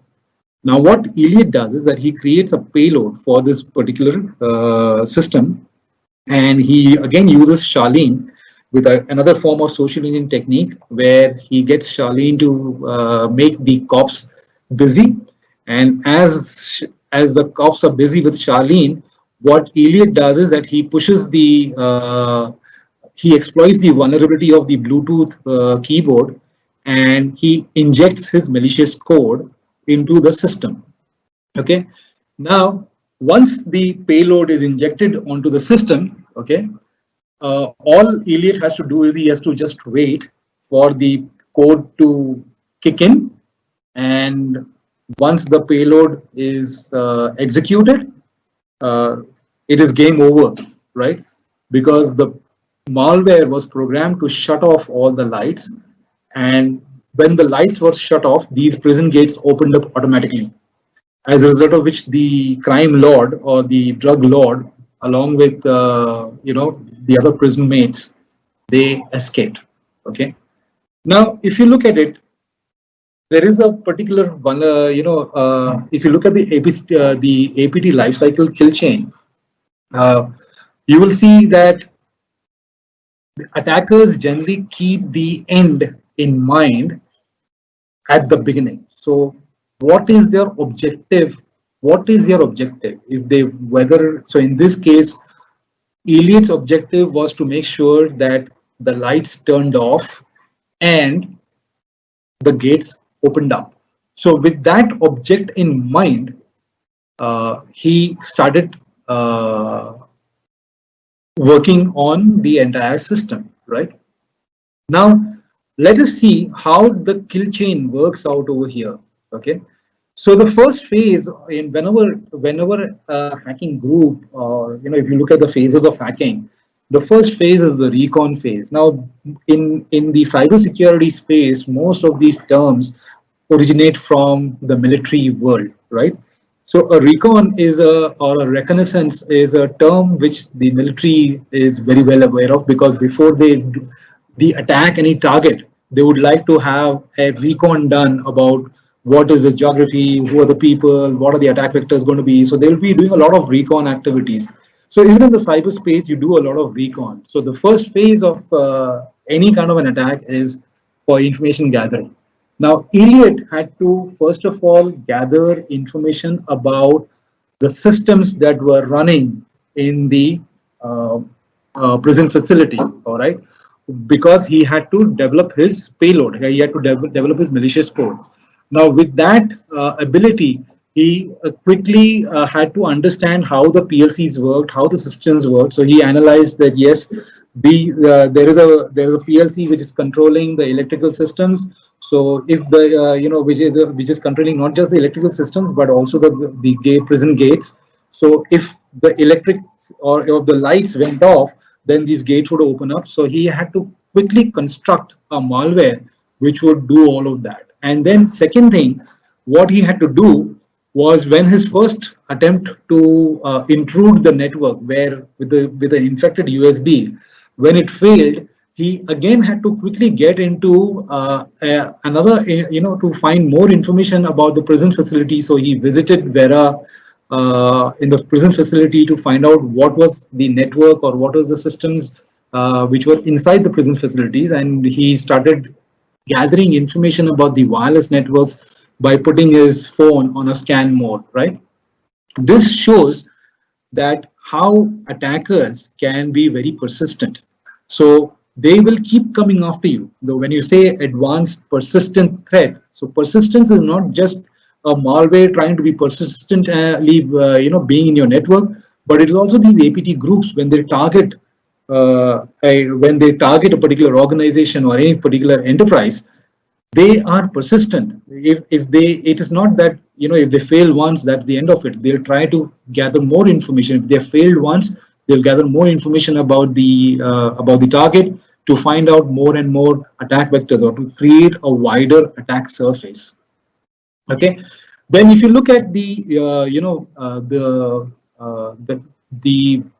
Now, what Elliot does is that he creates a payload for this particular system, and he again uses Charlene with another form of social engineering technique, where he gets Charlene to make the cops busy, and as as the cops are busy with Charlene, what Elliot does is that he pushes he exploits the vulnerability of the Bluetooth keyboard, and he injects his malicious code into the system. Okay. Now, once the payload is injected onto the system, okay, all Elliot has to do is he has to just wait for the code to kick in, and once the payload is executed, uh, it is game over, right? Because the malware was programmed to shut off all the lights, and when the lights were shut off, these prison gates opened up automatically, as a result of which the crime lord or the drug lord, along with the other prison mates, they escaped. Okay. Now, if you look at it, there is a particular one. If you look at the APT life cycle kill chain, uh, you will see that attackers generally keep the end in mind at the beginning. So what is their objective? What is their objective? If they whether so in this case, Elliot's objective was to make sure that the lights turned off and the gates opened up. So with that object in mind, he started working on the entire system, right? Now, let us see how the kill chain works out over here. Okay, so the first phase in whenever a hacking group, or if you look at the phases of hacking, the first phase is the recon phase. Now, in the cybersecurity space, most of these terms originate from the military world, right? So a recon is or a reconnaissance is a term which the military is very well aware of, because before they attack any target, they would like to have a recon done about what is the geography, who are the people, what are the attack vectors going to be. So they'll be doing a lot of recon activities. So even in the cyberspace, you do a lot of recon. So the first phase of any kind of an attack is for information gathering. Now, Elliot had to first of all gather information about the systems that were running in the uh, prison facility, all right, because he had to develop his payload. He had to develop his malicious code. Now, with that ability, he quickly had to understand how the PLCs worked, how the systems worked. So he analyzed that yes, there is a PLC which is controlling the electrical systems. So if the which is controlling not just the electrical systems but also the prison gates. So if the electric or if the lights went off, then these gates would open up. So he had to quickly construct a malware which would do all of that. And then second thing, what he had to do was, when his first attempt to intrude the network, where with an infected USB, when it failed, he again had to quickly get into another, to find more information about the prison facility. So he visited Vera in the prison facility to find out what was the network or what was the systems which were inside the prison facilities, and he started gathering information about the wireless networks by putting his phone on a scan mode, right? This shows that how attackers can be very persistent. So they will keep coming after you. Though when you say advanced persistent threat, so persistence is not just a malware trying to be persistently, being in your network, but it is also these APT groups when they target a particular organization or any particular enterprise, they are persistent. If they, it is not that, if they fail once, that's the end of it. They'll try to gather more information. If they have failed once, they'll gather more information about the target to find out more and more attack vectors, or to create a wider attack surface. Okay. Then if you look at the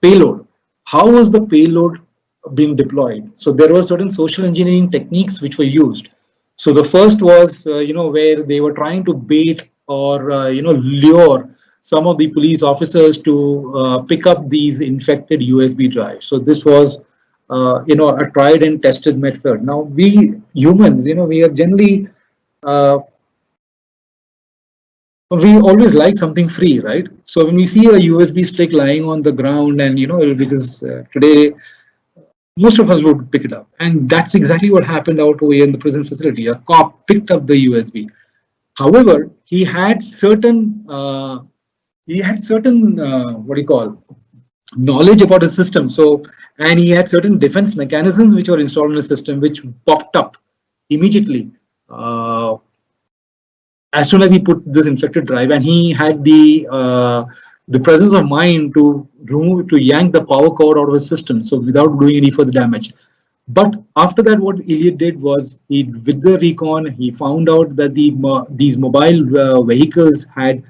payload, how was the payload being deployed? So there were certain social engineering techniques which were used. So the first was, where they were trying to bait or, lure some of the police officers to pick up these infected USB drives. So this was, a tried and tested method. Now we humans, we are generally uh, we always like something free, right? So when we see a USB stick lying on the ground, and which is today, most of us would pick it up, and that's exactly what happened out over here in the prison facility. A cop picked up the USB. However, he had certain what do you call, knowledge about his system. So, and he had certain defense mechanisms which were installed in the system, which popped up immediately as soon as he put this infected drive, and he had the presence of mind to yank the power cord out of his system, so without doing any further damage. But after that, what Elliot did was, with the recon, he found out that these mobile vehicles had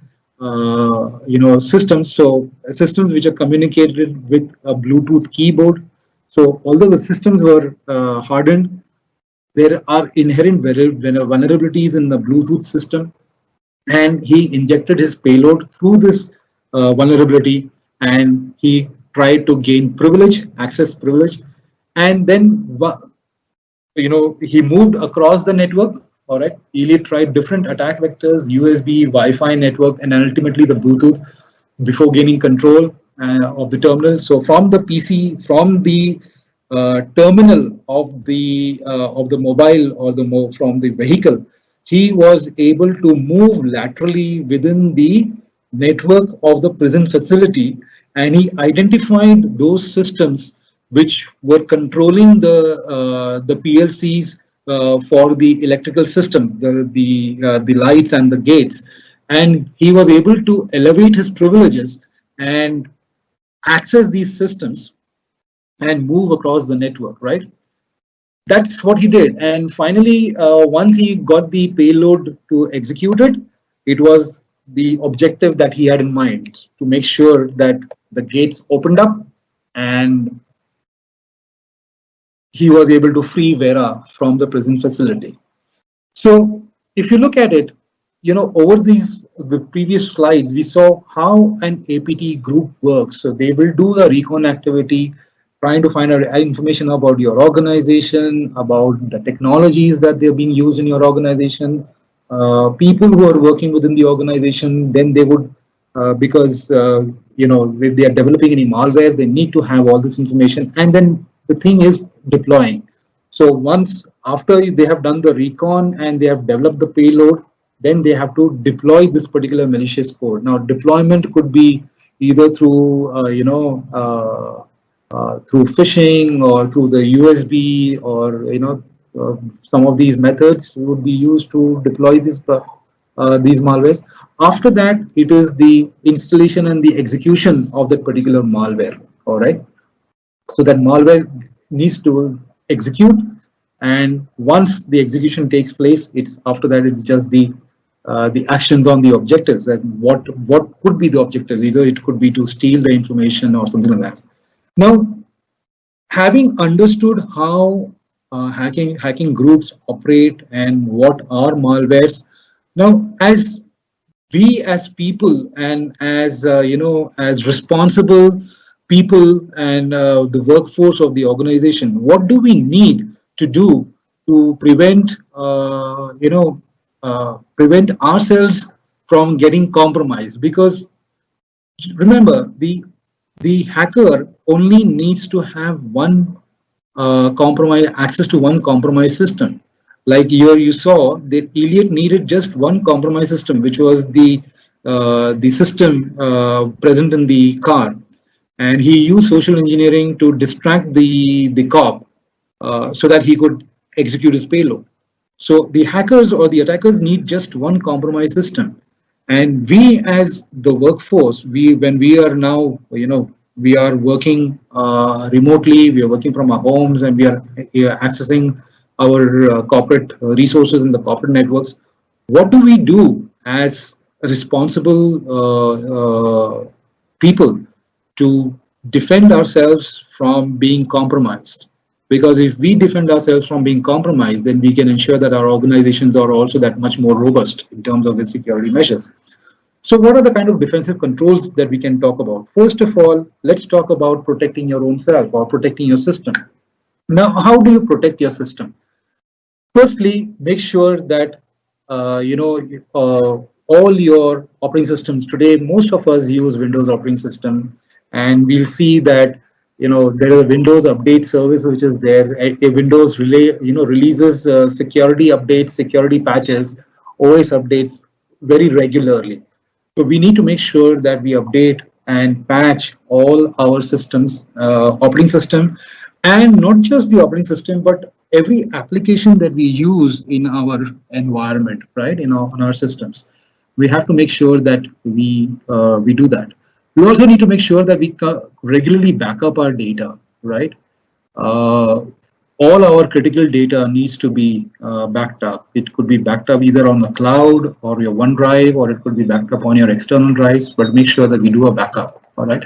systems, so systems which are communicated with a Bluetooth keyboard. So although the systems were hardened, there are inherent vulnerabilities in the Bluetooth system, and he injected his payload through this vulnerability, and he tried to gain access privilege, and then he moved across the network. All right, Elliot tried different attack vectors, USB, Wi-Fi network, and ultimately the Bluetooth, before gaining control of the terminal. So from the PC, from the terminal of the mobile, or from the vehicle, he was able to move laterally within the network of the prison facility, and he identified those systems which were controlling the PLCs for the electrical systems, the lights and the gates, and he was able to elevate his privileges and access these systems and move across the network, right? That's what he did. And finally, once he got the payload to execute it, it was the objective that he had in mind, to make sure that the gates opened up and he was able to free Vera from the prison facility. So if you look at it, over the previous slides, we saw how an APT group works. So they will do a recon activity, trying to find out information about your organization, about the technologies that they're being used in your organization, people who are working within the organization. Then they would, because if they are developing any malware, they need to have all this information. And then the thing is deploying. So once after they have done the recon and they have developed the payload, then they have to deploy this particular malicious code. Now, deployment could be either through through phishing, or through the USB, or some of these methods would be used to deploy these malwares. After that, it is the installation and the execution of that particular malware. All right. So that malware needs to execute, and once the execution takes place, it's after that it's just the actions on the objectives, and what could be the objective. Either it could be to steal the information or something like that. Now, having understood how hacking groups operate and what are malwares, now as we as people, and as as responsible people, and the workforce of the organization, what do we need to do to prevent ourselves from getting compromised? Because remember, the hacker only needs to have one compromise access to one compromise system. Like here you saw that Elliot needed just one compromise system, which was the system present in the car, and he used social engineering to distract the cop so that he could execute his payload. So the hackers or the attackers need just one compromise system, and we as the workforce, when we are now, we are working remotely, we are working from our homes, and we are accessing our corporate resources in the corporate networks. What do we do as responsible people to defend ourselves from being compromised? Because if we defend ourselves from being compromised, then we can ensure that our organizations are also that much more robust in terms of the security measures. So what are the kind of defensive controls that we can talk about? First of all, let's talk about protecting your own self, or protecting your system. Now, how do you protect your system? Firstly, make sure that all your operating systems today. Most of us use Windows operating system, and we'll see that there is a Windows update service which is there. A Windows relay releases security updates, security patches, OS updates very regularly. So we need to make sure that we update and patch all our systems, operating system, and not just the operating system, but every application that we use in our environment, right? On our systems, we have to make sure that we do that. We also need to make sure that we regularly back up our data, right? uh, all our critical data needs to be backed up. It could be backed up either on the cloud or your OneDrive, or it could be backed up on your external drives, but make sure that we do a backup. All right.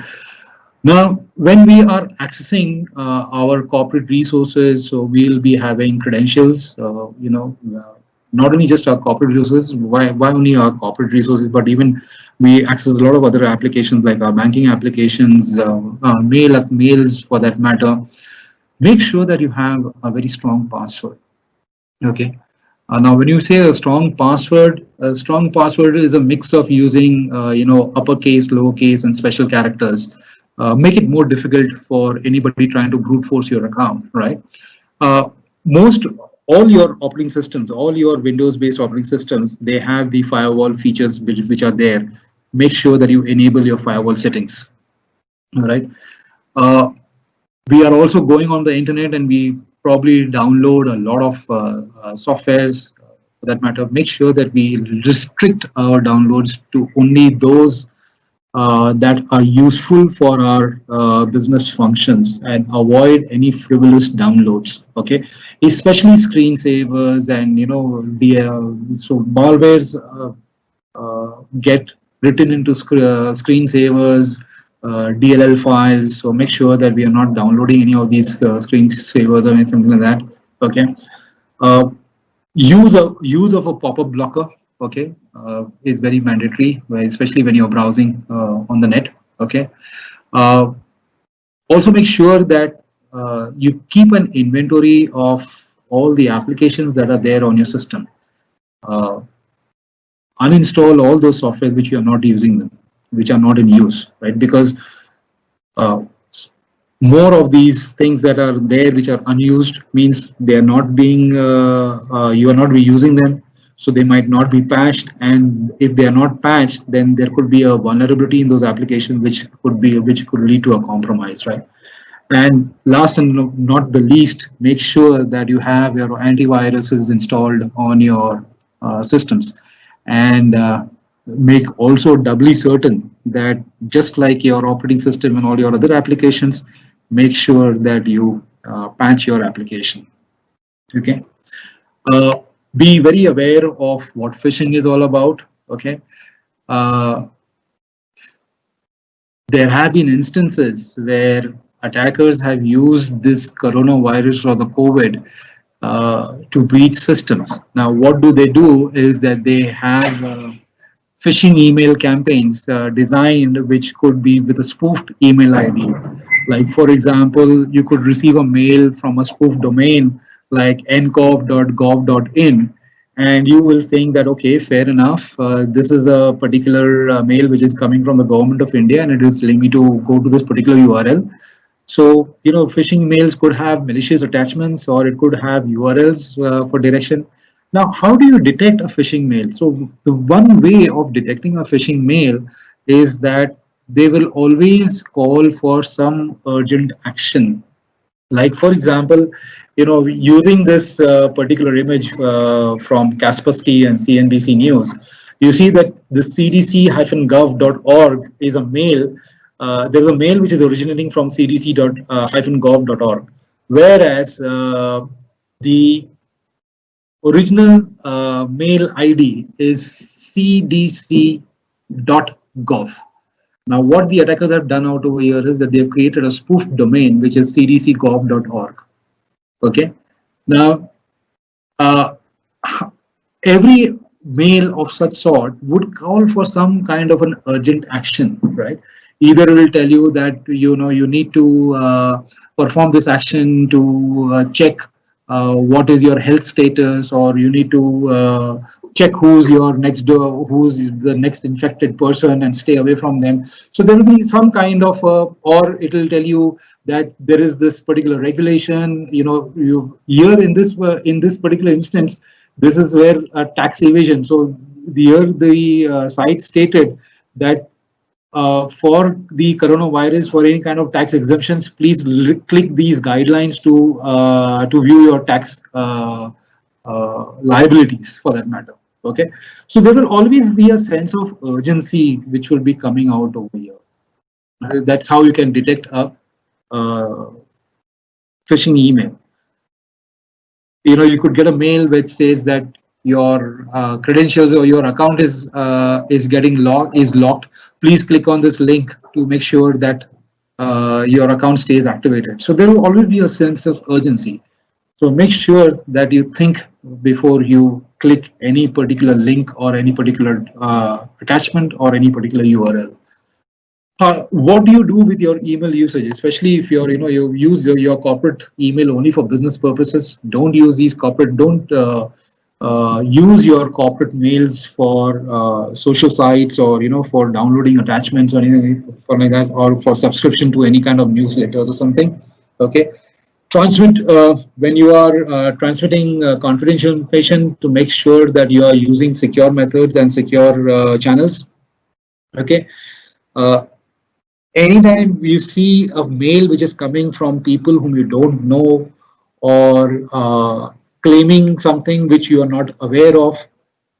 Now, when we are accessing our corporate resources, so we'll be having credentials, not only just our corporate resources, why only our corporate resources, but even we access a lot of other applications like our banking applications, mails for that matter. Make sure that you have a very strong password. Okay. Now, when you say a strong password is a mix of using, uppercase, lowercase, and special characters. Make it more difficult for anybody trying to brute force your account, right? Uh, most all your operating systems, all your Windows-based operating systems, they have the firewall features which are there. Make sure that you enable your firewall settings. All right. Uh, we are also going on the internet, and we probably download a lot of softwares for that matter. Make sure that we restrict our downloads to only those that are useful for our business functions, and avoid any frivolous downloads. Okay, especially screensavers and so malwares get written into screensavers, DLL files. So make sure that we are not downloading any of these screensavers or something like that. Okay. Uh, use of a pop-up blocker. Okay, is very mandatory, especially when you're browsing on the net. Okay. Uh, Also make sure that you keep an inventory of all the applications that are there on your system. Uh, Uninstall all those softwares which you are not using them, which are not in use, right? Because uh, more of these things that are there which are unused means they are not being you are not be using them, so they might not be patched. And if they are not patched, then there could be a vulnerability in those applications which could lead to a compromise, right? And last and not the least, make sure that you have your antiviruses installed on your systems, and make also doubly certain that just like your operating system and all your other applications, make sure that you patch your application. Okay. Uh, be very aware of what phishing is all about. Okay. Uh, there have been instances where attackers have used this coronavirus or the COVID to breach systems. Now, what do they do is that they have phishing email campaigns designed which could be with a spoofed email ID. Like, for example, you could receive a mail from a spoofed domain like ncov.gov.in, and you will think that, okay, fair enough, this is a particular mail which is coming from the government of India, and it is telling me to go to this particular URL. So, phishing mails could have malicious attachments, or it could have URLs for direction. Now, how do you detect a phishing mail? So, the one way of detecting a phishing mail is that they will always call for some urgent action. Like, for example, using this particular image from Kaspersky and CNBC News, you see that the cdc-gov.org is a mail. There's a mail which is originating from cdc-gov.org, whereas the original mail ID is cdc.gov. Now, what the attackers have done out over here is that they've created a spoofed domain, which is cdc.gov.org. Okay. Now, uh, every mail of such sort would call for some kind of an urgent action, right? Either it will tell you that you need to perform this action to check what is your health status, or you need to check who's your next door, who's the next infected person, and stay away from them. So there will be some kind of, or it will tell you that there is this particular regulation. You here in this particular instance, this is where tax evasion. So here the site stated that for the coronavirus, for any kind of tax exemptions, please click these guidelines to view your tax liabilities for that matter. Okay, so there will always be a sense of urgency which will be coming out over here. That's how you can detect a phishing email. You could get a mail which says that your credentials or your account is getting locked. Please click on this link to make sure that your account stays activated. So there will always be a sense of urgency. So make sure that you think before you click any particular link or any particular attachment or any particular URL. What do you do with your email usage, especially if you use your corporate email only for business purposes? Don't use these corporate. Don't use your corporate mails for social sites, or for downloading attachments or anything like that, or for subscription to any kind of newsletters or something. Okay. Transmit when you are transmitting confidential information, to make sure that you are using secure methods and secure channels. Okay. Anytime you see a mail which is coming from people whom you don't know, or claiming something which you are not aware of,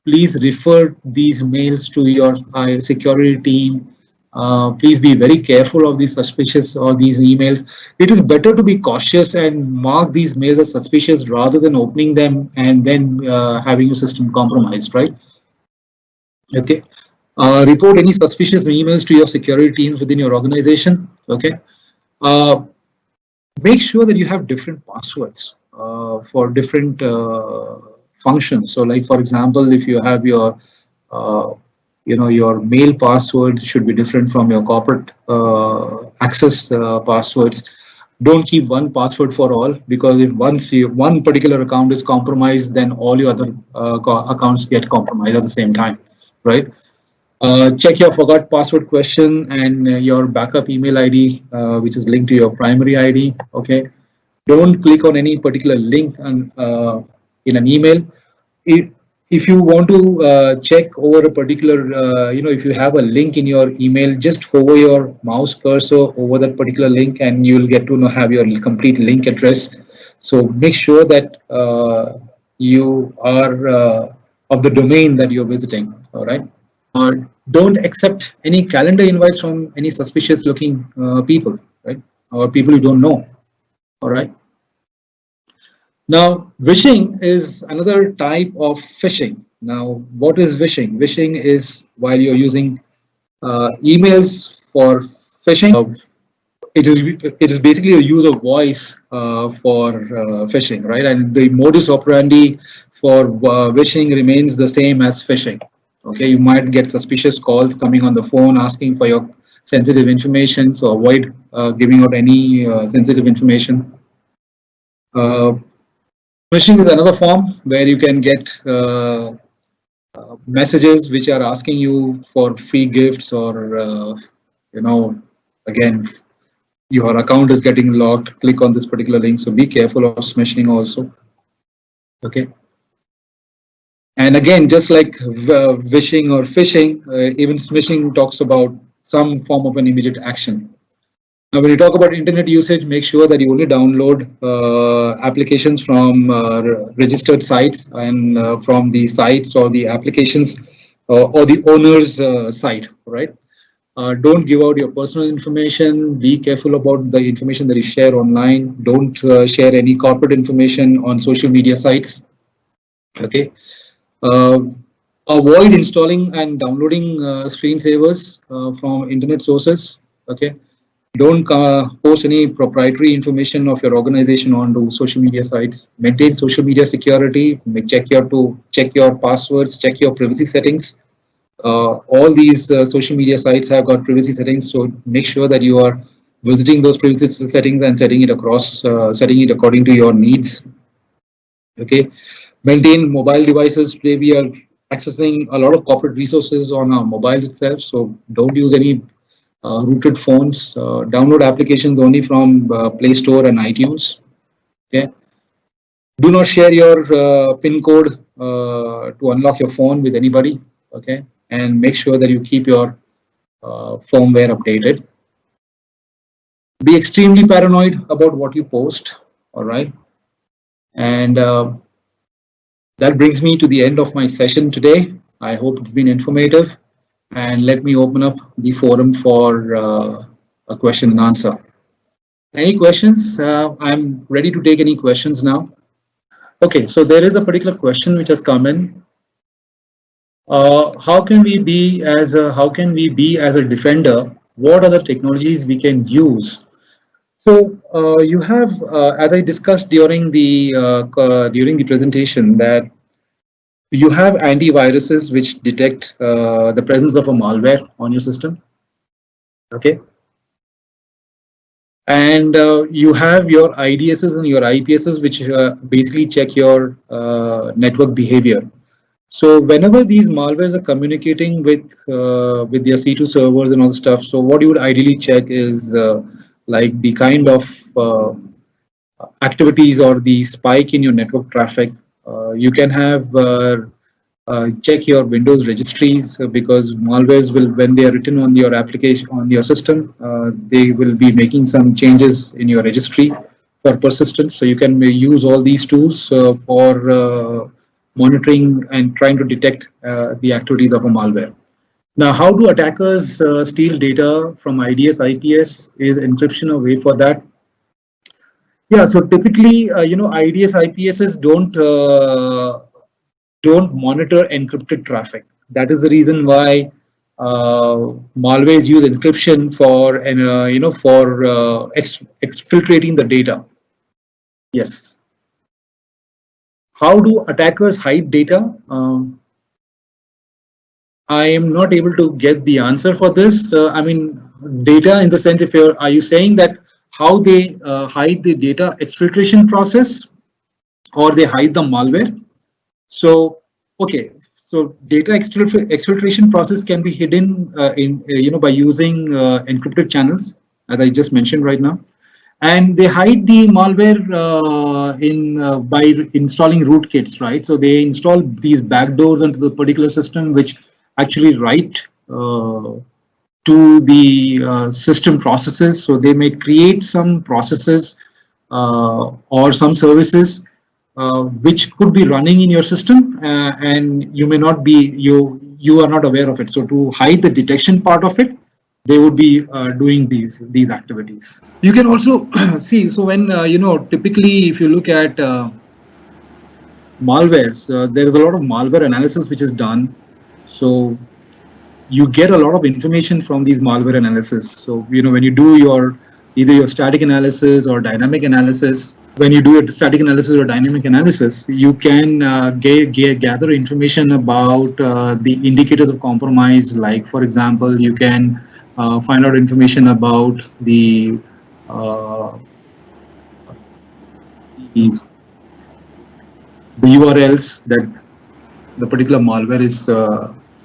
please refer these mails to your security team. Please be very careful of these suspicious or these emails. It is better to be cautious and mark these mails as suspicious rather than opening them and then having your system compromised, right? Okay. Report any suspicious emails to your security teams within your organization. Okay. Make sure that you have different passwords for different functions. So, like for example, if you have your your mail passwords should be different from your corporate access passwords. Don't keep one password for all, because if one particular account is compromised, then all your other accounts get compromised at the same time, right? Check your forgot password question and your backup email ID, which is linked to your primary ID. Okay. Don't click on any particular link in an email. If you want to check over a particular, if you have a link in your email, just hover your mouse cursor over that particular link and you'll get to have your complete link address. So make sure that you are of the domain that you're visiting. All right. Don't accept any calendar invites from any suspicious looking people, right? Or people you don't know. All right. Now, vishing is another type of phishing. Now, what is vishing? Vishing is while you're using emails for phishing. It is basically the use of voice for phishing, right? And the modus operandi for vishing remains the same as phishing. Okay, you might get suspicious calls coming on the phone asking for your sensitive information, so avoid giving out any sensitive information. Phishing is another form where you can get messages which are asking you for free gifts, or again, your account is getting locked. Click on this particular link. So be careful of smishing also. Okay. And again, just like vishing or phishing, even smishing talks about some form of an immediate action. Now, when you talk about internet usage, make sure that you only download applications from registered sites and from the sites or the applications or the owner's site, right? Don't give out your personal information. Be careful about the information that you share online. Don't share any corporate information on social media sites. Okay. Avoid installing and downloading screensavers from internet sources. Okay. Don't post any proprietary information of your organization onto social media sites. Maintain social media security. Check your passwords. Check your privacy settings. All these social media sites have got privacy settings, so make sure that you are visiting those privacy settings and setting it according to your needs. Okay. Maintain mobile devices. Maybe accessing a lot of corporate resources on our mobiles itself. So don't use any rooted phones. Download applications only from Play Store and iTunes. Okay. Do not share your PIN code to unlock your phone with anybody. Okay. And make sure that you keep your firmware updated. Be extremely paranoid about what you post. All right. And that brings me to the end of my session today. I hope it's been informative. And let me open up the forum for a question and answer. Any questions? I'm ready to take any questions now. Okay, so there is a particular question which has come in. How can we be as a defender? What are the technologies we can use? So you have, as I discussed during the presentation, that you have antiviruses which detect the presence of a malware on your system. Okay. And you have your IDSs and your IPSs, which basically check your network behavior. So whenever these malwares are communicating with their C2 servers and all the stuff, so what you would ideally check is like the kind of activities or the spike in your network traffic. You can have check your Windows registries because malwares will, when they are written on your application on your system, they will be making some changes in your registry for persistence. So you can use all these tools for monitoring and trying to detect the activities of a malware. Now, how do attackers steal data from IDS, IPS? Is encryption a way for that? Yeah, so typically, IDS, IPSs don't monitor encrypted traffic. That is the reason why malwares use encryption for exfiltrating the data. Yes. How do attackers hide data? I am not able to get the answer for this. I mean, data in the sense, if are you saying that how they hide the data exfiltration process, or they hide the malware? So, okay, so data exfiltration process can be hidden by using encrypted channels, as I just mentioned right now, and they hide the malware by installing rootkits, right? So they install these backdoors into the particular system, which actually write to the system processes. So they may create some processes or some services which could be running in your system, and you may not be you are not aware of it. So to hide the detection part of it, they would be doing these activities. You can also see. So when typically if you look at malwares, there is a lot of malware analysis which is done. So you get a lot of information from these malware analysis. So when you do either your static analysis or dynamic analysis, when you do a static analysis or dynamic analysis, you can gather information about the indicators of compromise. Like, for example, you can find out information about the URLs that the particular malware is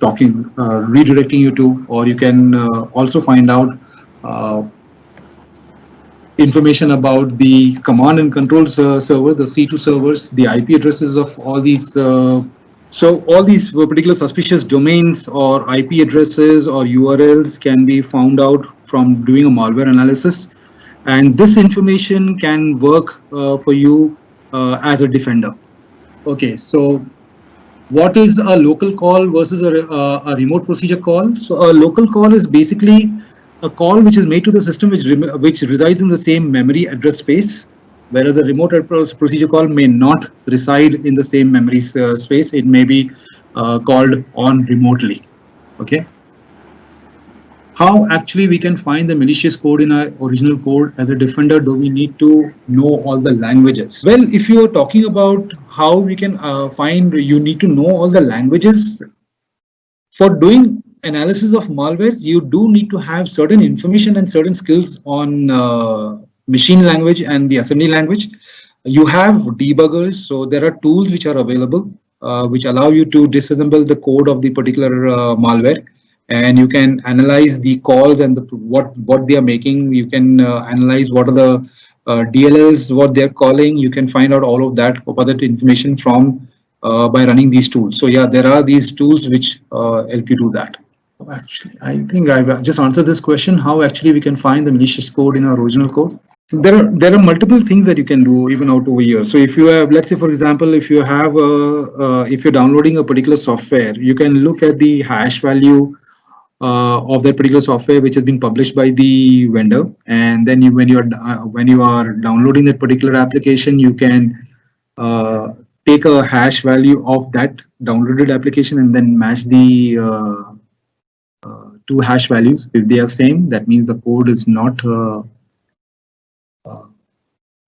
redirecting you to, or you can also find out information about the command and control server, the C2 servers, the IP addresses of all these. So all these particular suspicious domains or IP addresses or URLs can be found out from doing a malware analysis, and this information can work for you as a defender. Okay, so what is a local call versus a remote procedure call? So a local call is basically a call which is made to the system which resides in the same memory address space, whereas a remote procedure call may not reside in the same memory space. It may be called on remotely. Okay. How actually we can find the malicious code in our original code as a defender? Do we need to know all the languages? Well, if you are talking about how we can find, you need to know all the languages. For doing analysis of malwares, you do need to have certain information and certain skills on machine language and the assembly language. You have debuggers, so there are tools which are available. which allow you to disassemble the code of the particular malware, and you can analyze the calls and what they are making. You can analyze what are the DLLs, what they're calling. You can find out all of that other information from by running these tools. So yeah, there are these tools which help you do that. Actually, I think I've just answered this question. How actually we can find the malicious code in our original code? So there are multiple things that you can do even out over here. So if you have, let's say for example, if you have if you're downloading a particular software, you can look at the hash value of that particular software which has been published by the vendor, and then when you are downloading that particular application, you can take a hash value of that downloaded application and then match the two hash values. If they are same, that means the code is not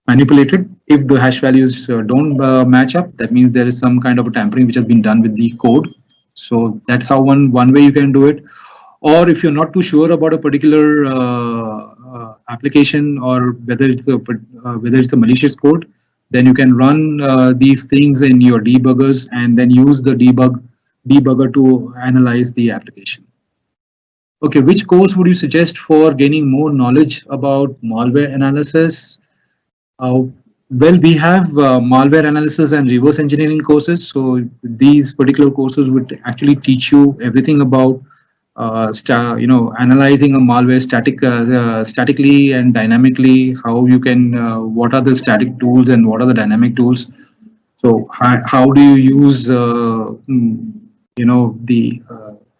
manipulated. If the hash values don't match up, that means there is some kind of a tampering which has been done with the code. So that's how one way you can do it. Or if you're not too sure about a particular application, or whether it's a malicious code, then you can run these things in your debuggers and then use the debugger to analyze the application. Okay, which course would you suggest for gaining more knowledge about malware analysis? Well, we have malware analysis and reverse engineering courses. So these particular courses would actually teach you everything about analyzing a malware statically and dynamically. How you can, what are the static tools and what are the dynamic tools? So how do you use the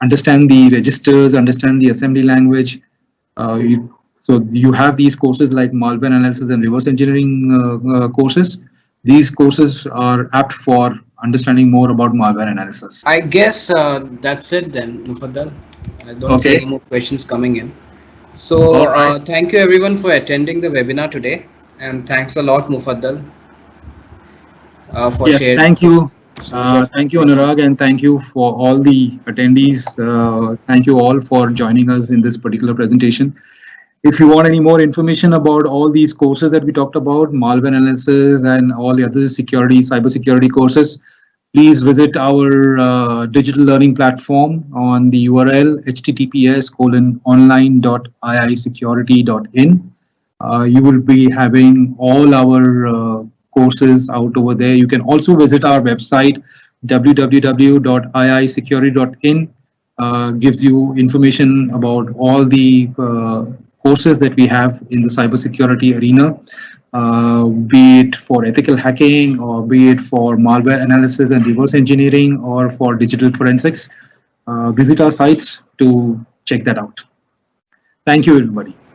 understand the registers, understand the assembly language. So you have these courses like malware analysis and reverse engineering courses. These courses are apt for understanding more about malware analysis.
I guess that's it then, Mufaddal. I don't see any more questions coming in. So thank you everyone for attending the webinar today, and thanks a lot, Mufaddal, for sharing.
Thank you. Thank you, Anurag, and thank you for all the attendees. Thank you all for joining us in this particular presentation. If you want any more information about all these courses that we talked about, malware analysis and all the other cybersecurity courses, please visit our digital learning platform on the URL https://online.iisecurity.in. You will be having all our courses out over there. You can also visit our website www.iisecurity.in. Gives you information about all the courses that we have in the cybersecurity arena, be it for ethical hacking, or be it for malware analysis and reverse engineering, or for digital forensics. Visit our sites to check that out. Thank you, everybody.